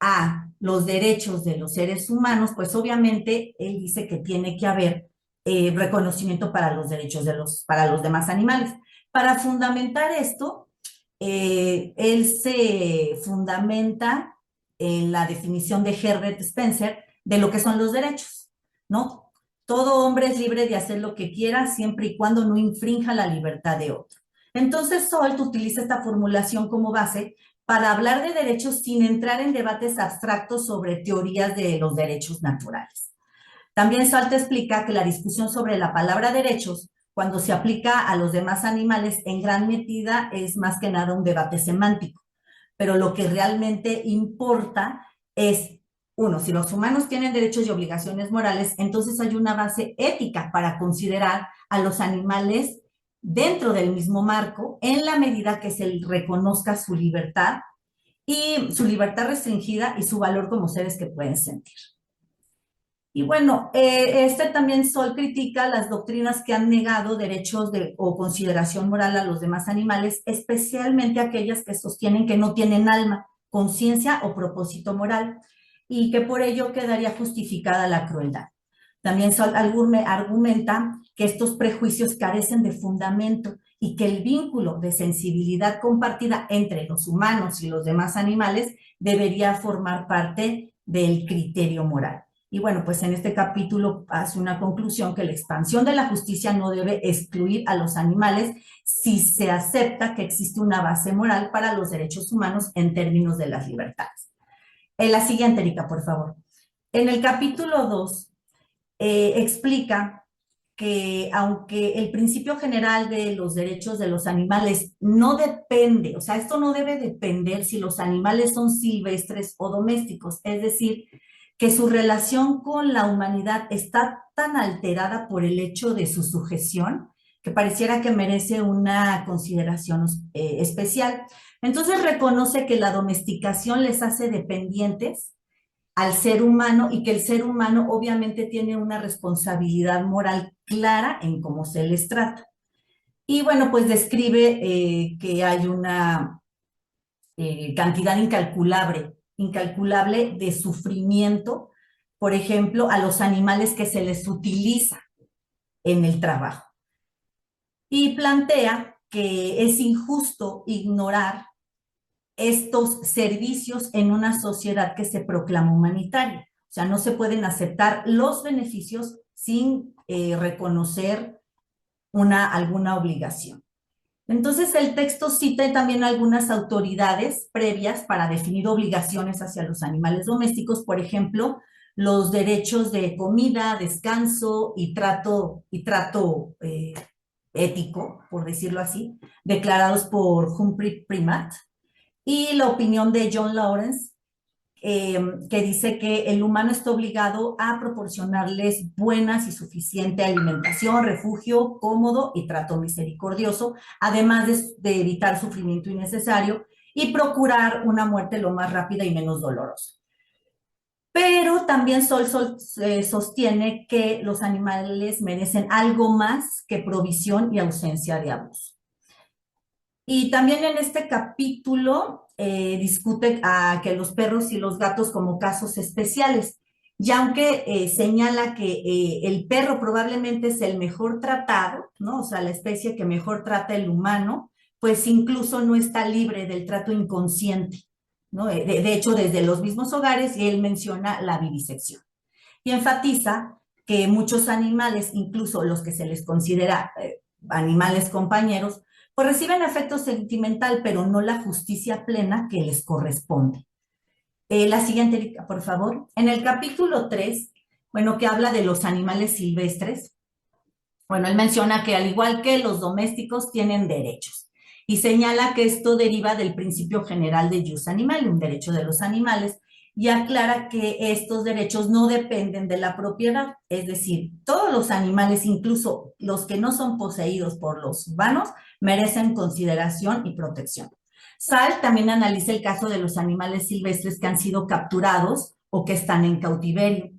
a los derechos de los seres humanos, pues obviamente él dice que tiene que haber reconocimiento para los derechos para los demás animales. Para fundamentar esto, él se fundamenta en la definición de Herbert Spencer de lo que son los derechos, ¿no? Todo hombre es libre de hacer lo que quiera siempre y cuando no infrinja la libertad de otro. Entonces, Salt utiliza esta formulación como base para hablar de derechos sin entrar en debates abstractos sobre teorías de los derechos naturales. También Sol te explica que la discusión sobre la palabra derechos, cuando se aplica a los demás animales, en gran medida es más que nada un debate semántico. Pero lo que realmente importa es, uno, si los humanos tienen derechos y obligaciones morales, entonces hay una base ética para considerar a los animales dentro del mismo marco, en la medida que se reconozca su libertad restringida y su valor como seres que pueden sentir. Y bueno, también Sol critica las doctrinas que han negado derechos o consideración moral a los demás animales, especialmente aquellas que sostienen que no tienen alma, conciencia o propósito moral, y que por ello quedaría justificada la crueldad. También Sol argumenta que estos prejuicios carecen de fundamento y que el vínculo de sensibilidad compartida entre los humanos y los demás animales debería formar parte del criterio moral. Y bueno, pues en este capítulo hace una conclusión que la expansión de la justicia no debe excluir a los animales si se acepta que existe una base moral para los derechos humanos en términos de las libertades. En la siguiente, Erika, por favor. En el capítulo 2 explica que aunque el principio general de los derechos de los animales no depende, o sea, esto no debe depender si los animales son silvestres o domésticos, es decir, que su relación con la humanidad está tan alterada por el hecho de su sujeción que pareciera que merece una consideración especial. Entonces reconoce que la domesticación les hace dependientes al ser humano y que el ser humano obviamente tiene una responsabilidad moral clara en cómo se les trata. Y bueno, pues describe que hay una cantidad incalculable de sufrimiento, por ejemplo, a los animales que se les utiliza en el trabajo. Y plantea que es injusto ignorar estos servicios en una sociedad que se proclama humanitaria. O sea, no se pueden aceptar los beneficios sin reconocer alguna obligación. Entonces, el texto cita también algunas autoridades previas para definir obligaciones hacia los animales domésticos, por ejemplo, los derechos de comida, descanso y trato ético, por decirlo así, declarados por Humphrey Primat, y la opinión de John Lawrence, que dice que el humano está obligado a proporcionarles buenas y suficiente alimentación, refugio cómodo y trato misericordioso, además de evitar sufrimiento innecesario y procurar una muerte lo más rápida y menos dolorosa. Pero también sostiene que los animales merecen algo más que provisión y ausencia de abuso. Y también en este capítulo discute que los perros y los gatos como casos especiales. Y aunque señala que el perro probablemente es el mejor tratado, ¿no? O sea, la especie que mejor trata el humano, pues incluso no está libre del trato inconsciente, ¿no? De hecho, desde los mismos hogares, él menciona la vivisección. Y enfatiza que muchos animales, incluso los que se les considera animales compañeros, pues reciben afecto sentimental, pero no la justicia plena que les corresponde. La siguiente, Erika, por favor. En el capítulo 3, bueno, que habla de los animales silvestres, bueno, él menciona que al igual que los domésticos tienen derechos y señala que esto deriva del principio general de jus animali, un derecho de los animales, y aclara que estos derechos no dependen de la propiedad, es decir, todos los animales, incluso los que no son poseídos por los humanos, merecen consideración y protección. Sal también analiza el caso de los animales silvestres que han sido capturados o que están en cautiverio.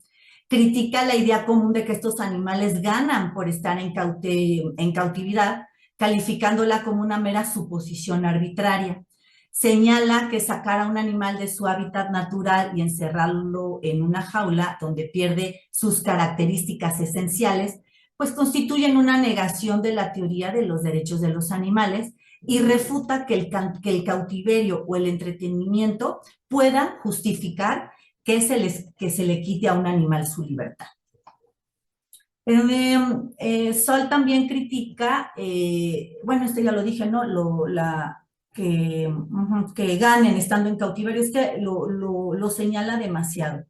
Critica la idea común de que estos animales ganan por estar en cautividad, calificándola como una mera suposición arbitraria. Señala que sacar a un animal de su hábitat natural y encerrarlo en una jaula donde pierde sus características esenciales, pues constituyen una negación de la teoría de los derechos de los animales y refuta que el cautiverio o el entretenimiento pueda justificar que se le quite a un animal su libertad. Sol también critica, bueno, esto ya lo dije, ¿no? Que ganen estando en cautiverio, lo señala demasiado.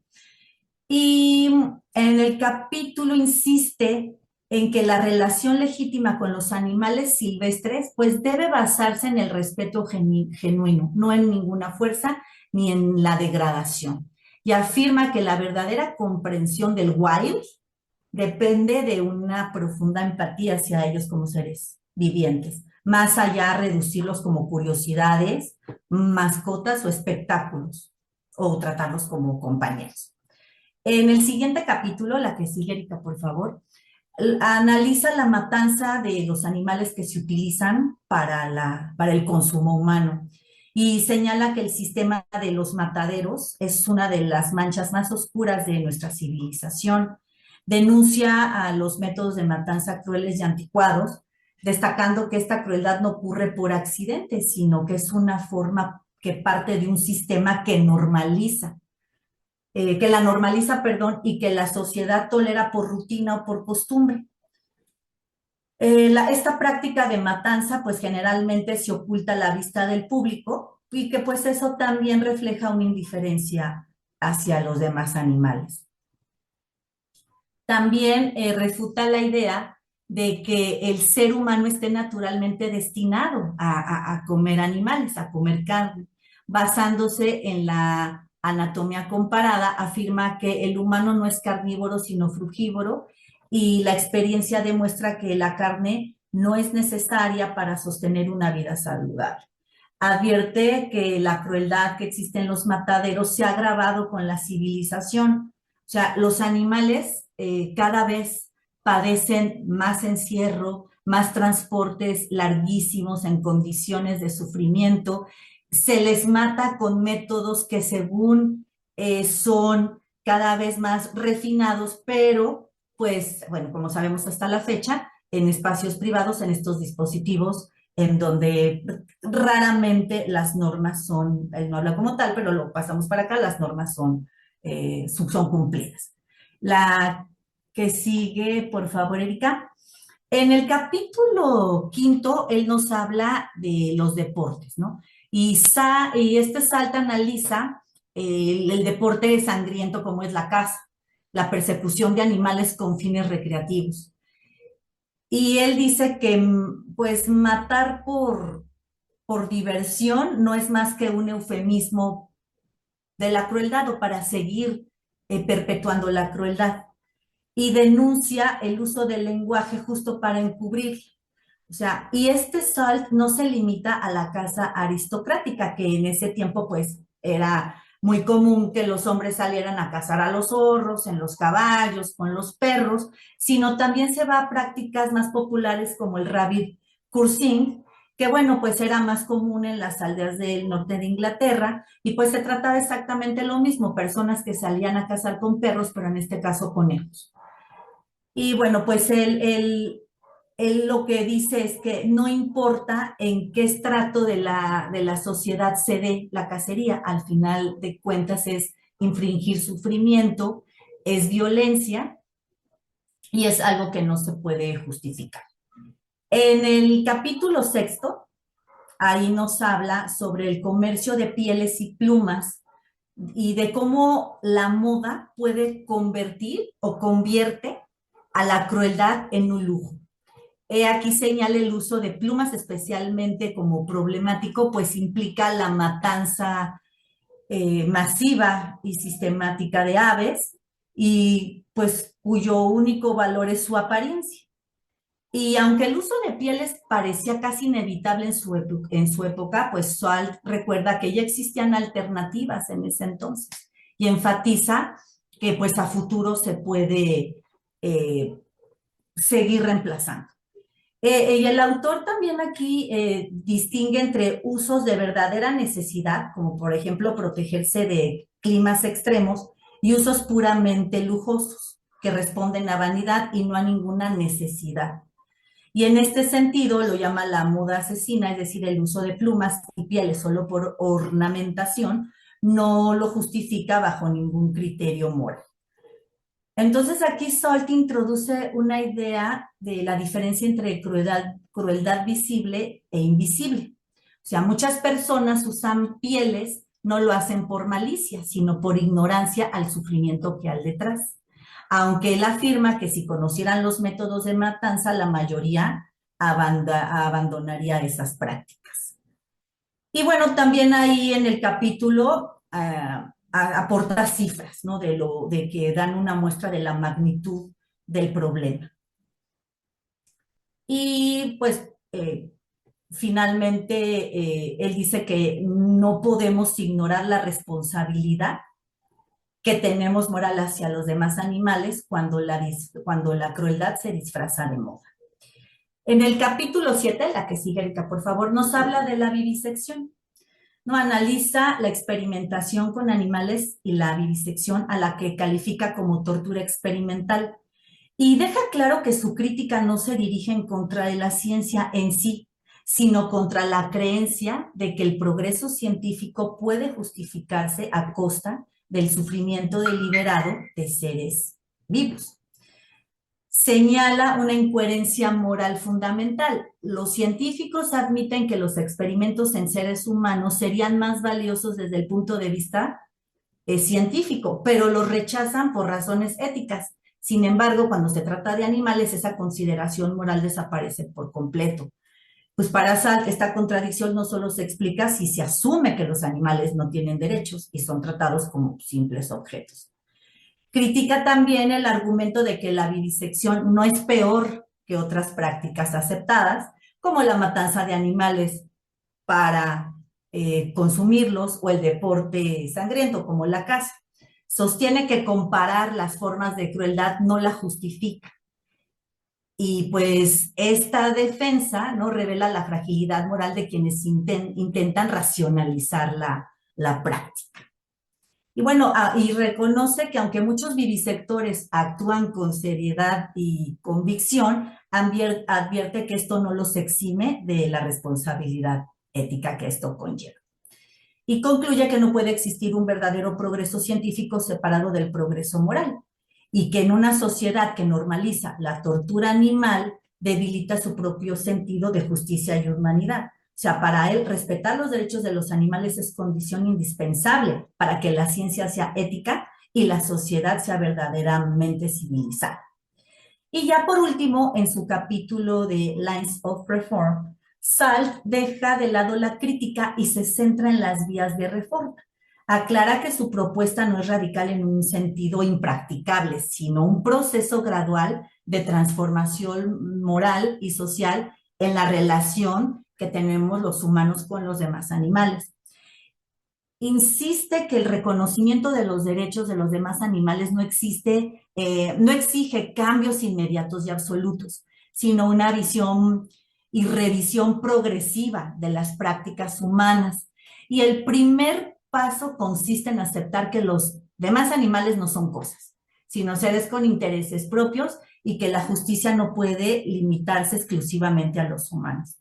Y en el capítulo insiste en que la relación legítima con los animales silvestres pues debe basarse en el respeto genuino, no en ninguna fuerza ni en la degradación. Y afirma que la verdadera comprensión del wild depende de una profunda empatía hacia ellos como seres vivientes, más allá de reducirlos como curiosidades, mascotas o espectáculos, o tratarlos como compañeros. En el siguiente capítulo, la que sigue, Erika, por favor, analiza la matanza de los animales que se utilizan para el consumo humano y señala que el sistema de los mataderos es una de las manchas más oscuras de nuestra civilización. Denuncia a los métodos de matanza crueles y anticuados, destacando que esta crueldad no ocurre por accidente, sino que es una forma que parte de un sistema que la normaliza, perdón, y que la sociedad tolera por rutina o por costumbre. Esta práctica de matanza, pues generalmente se oculta a la vista del público y que pues eso también refleja una indiferencia hacia los demás animales. También refuta la idea de que el ser humano esté naturalmente destinado a comer animales, a comer carne, basándose en la anatomía comparada, afirma que el humano no es carnívoro sino frugívoro y la experiencia demuestra que la carne no es necesaria para sostener una vida saludable. Advierte que la crueldad que existe en los mataderos se ha agravado con la civilización. O sea, los animales cada vez padecen más encierro, más transportes larguísimos en condiciones de sufrimiento, se les mata con métodos que según son cada vez más refinados, pero pues, bueno, como sabemos hasta la fecha, en espacios privados, en estos dispositivos, en donde raramente las normas son, él no habla como tal, pero lo pasamos para acá, las normas son cumplidas. La que sigue, por favor, Erika. En el capítulo 5, él nos habla de los deportes, ¿no? Y este Salta analiza el deporte sangriento como es la caza, la persecución de animales con fines recreativos. Y él dice que, pues, matar por diversión no es más que un eufemismo de la crueldad o para seguir perpetuando la crueldad. Y denuncia el uso del lenguaje justo para encubrir. O sea, y este Salt no se limita a la caza aristocrática, que en ese tiempo pues era muy común que los hombres salieran a cazar a los zorros, en los caballos, con los perros, sino también se va a prácticas más populares como el rabbit coursing, que bueno, pues era más común en las aldeas del norte de Inglaterra, y pues se trataba exactamente lo mismo, personas que salían a cazar con perros, pero en este caso conejos. Y bueno, pues él lo que dice es que no importa en qué estrato de la sociedad se dé la cacería, al final de cuentas es infringir sufrimiento, es violencia y es algo que no se puede justificar. En el capítulo 6, ahí nos habla sobre el comercio de pieles y plumas y de cómo la moda puede convertir o convierte a la crueldad en un lujo. Aquí señala el uso de plumas especialmente como problemático, pues implica la matanza masiva y sistemática de aves y pues cuyo único valor es su apariencia. Y aunque el uso de pieles parecía casi inevitable en su época, pues Salt recuerda que ya existían alternativas en ese entonces y enfatiza que pues a futuro se puede seguir reemplazando. Y el autor también aquí distingue entre usos de verdadera necesidad, como por ejemplo protegerse de climas extremos, y usos puramente lujosos, que responden a vanidad y no a ninguna necesidad. Y en este sentido lo llama la moda asesina, es decir, el uso de plumas y pieles solo por ornamentación, no lo justifica bajo ningún criterio moral. Entonces aquí Salt introduce una idea de la diferencia entre crueldad visible e invisible. O sea, muchas personas usan pieles no lo hacen por malicia, sino por ignorancia al sufrimiento que hay detrás. Aunque él afirma que si conocieran los métodos de matanza, la mayoría abandonaría esas prácticas. Y bueno, también ahí en el capítulo aporta cifras, ¿no? De que dan una muestra de la magnitud del problema. Y pues finalmente él dice que no podemos ignorar la responsabilidad que tenemos moral hacia los demás animales cuando la crueldad se disfraza de moda. En el capítulo 7, la que sigue, Erika, por favor, nos habla de la vivisección. ¿No? Analiza la experimentación con animales y la vivisección, a la que califica como tortura experimental. Y deja claro que su crítica no se dirige en contra de la ciencia en sí, sino contra la creencia de que el progreso científico puede justificarse a costa del sufrimiento deliberado de seres vivos. Señala una incoherencia moral fundamental. Los científicos admiten que los experimentos en seres humanos serían más valiosos desde el punto de vista científico, pero los rechazan por razones éticas. Sin embargo, cuando se trata de animales, esa consideración moral desaparece por completo. Pues para Salt, esta contradicción no solo se explica si se asume que los animales no tienen derechos y son tratados como simples objetos. Critica también el argumento de que la vivisección no es peor que otras prácticas aceptadas, como la matanza de animales para consumirlos o el deporte sangriento, como la caza. Sostiene que comparar las formas de crueldad no la justifica. Y pues esta defensa, ¿no?, revela la fragilidad moral de quienes intentan racionalizar la práctica. Y bueno, y reconoce que aunque muchos vivisectores actúan con seriedad y convicción, advierte que esto no los exime de la responsabilidad ética que esto conlleva. Y concluye que no puede existir un verdadero progreso científico separado del progreso moral, y que en una sociedad que normaliza la tortura animal debilita su propio sentido de justicia y humanidad. O sea, para él, respetar los derechos de los animales es condición indispensable para que la ciencia sea ética y la sociedad sea verdaderamente civilizada. Y ya por último, en su capítulo de Lines of Reform, Salt deja de lado la crítica y se centra en las vías de reforma. Aclara que su propuesta no es radical en un sentido impracticable, sino un proceso gradual de transformación moral y social en la relación que tenemos los humanos con los demás animales. Insiste que el reconocimiento de los derechos de los demás animales no exige cambios inmediatos y absolutos, sino una visión y revisión progresiva de las prácticas humanas. Y el primer paso consiste en aceptar que los demás animales no son cosas, sino seres con intereses propios y que la justicia no puede limitarse exclusivamente a los humanos.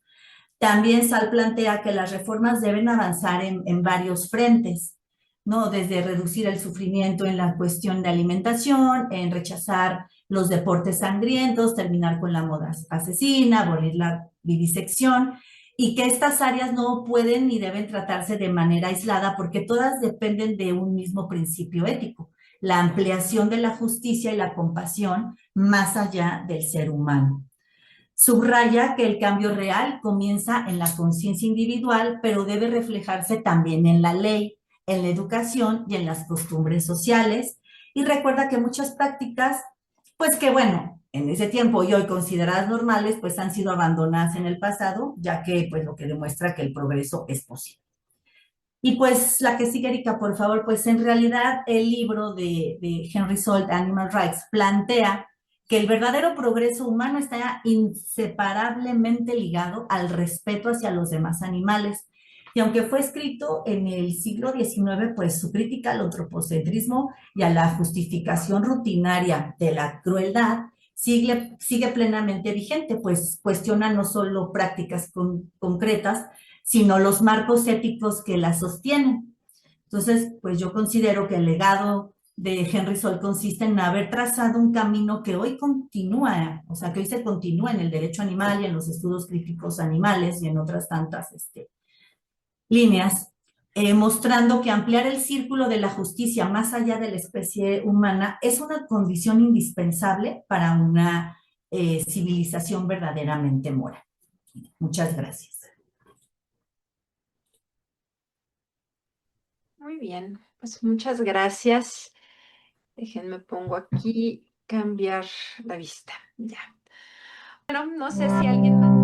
También Salt plantea que las reformas deben avanzar en varios frentes, ¿no? Desde reducir el sufrimiento en la cuestión de alimentación, en rechazar los deportes sangrientos, terminar con la moda asesina, abolir la vivisección, y que estas áreas no pueden ni deben tratarse de manera aislada porque todas dependen de un mismo principio ético, la ampliación de la justicia y la compasión más allá del ser humano. Subraya que el cambio real comienza en la conciencia individual, pero debe reflejarse también en la ley, en la educación y en las costumbres sociales. Y recuerda que muchas prácticas, pues que bueno, en ese tiempo y hoy consideradas normales, pues han sido abandonadas en el pasado, ya que pues lo que demuestra que el progreso es posible. Y pues la que sigue, Erika, por favor, pues en realidad el libro de Henry Salt, Animal Rights, plantea que el verdadero progreso humano está inseparablemente ligado al respeto hacia los demás animales. Y aunque fue escrito en el siglo XIX, pues su crítica al antropocentrismo y a la justificación rutinaria de la crueldad sigue plenamente vigente, pues cuestiona no solo prácticas concretas, sino los marcos éticos que las sostienen. Entonces, pues yo considero que el legado de Henry Salt consiste en haber trazado un camino que hoy continúa, o sea, que hoy se continúa en el derecho animal y en los estudios críticos animales y en otras tantas líneas, mostrando que ampliar el círculo de la justicia más allá de la especie humana es una condición indispensable para una civilización verdaderamente moral. Muchas gracias. Muy bien, pues muchas gracias. Déjenme pongo aquí cambiar la vista. Ya. Bueno, no sé si alguien más.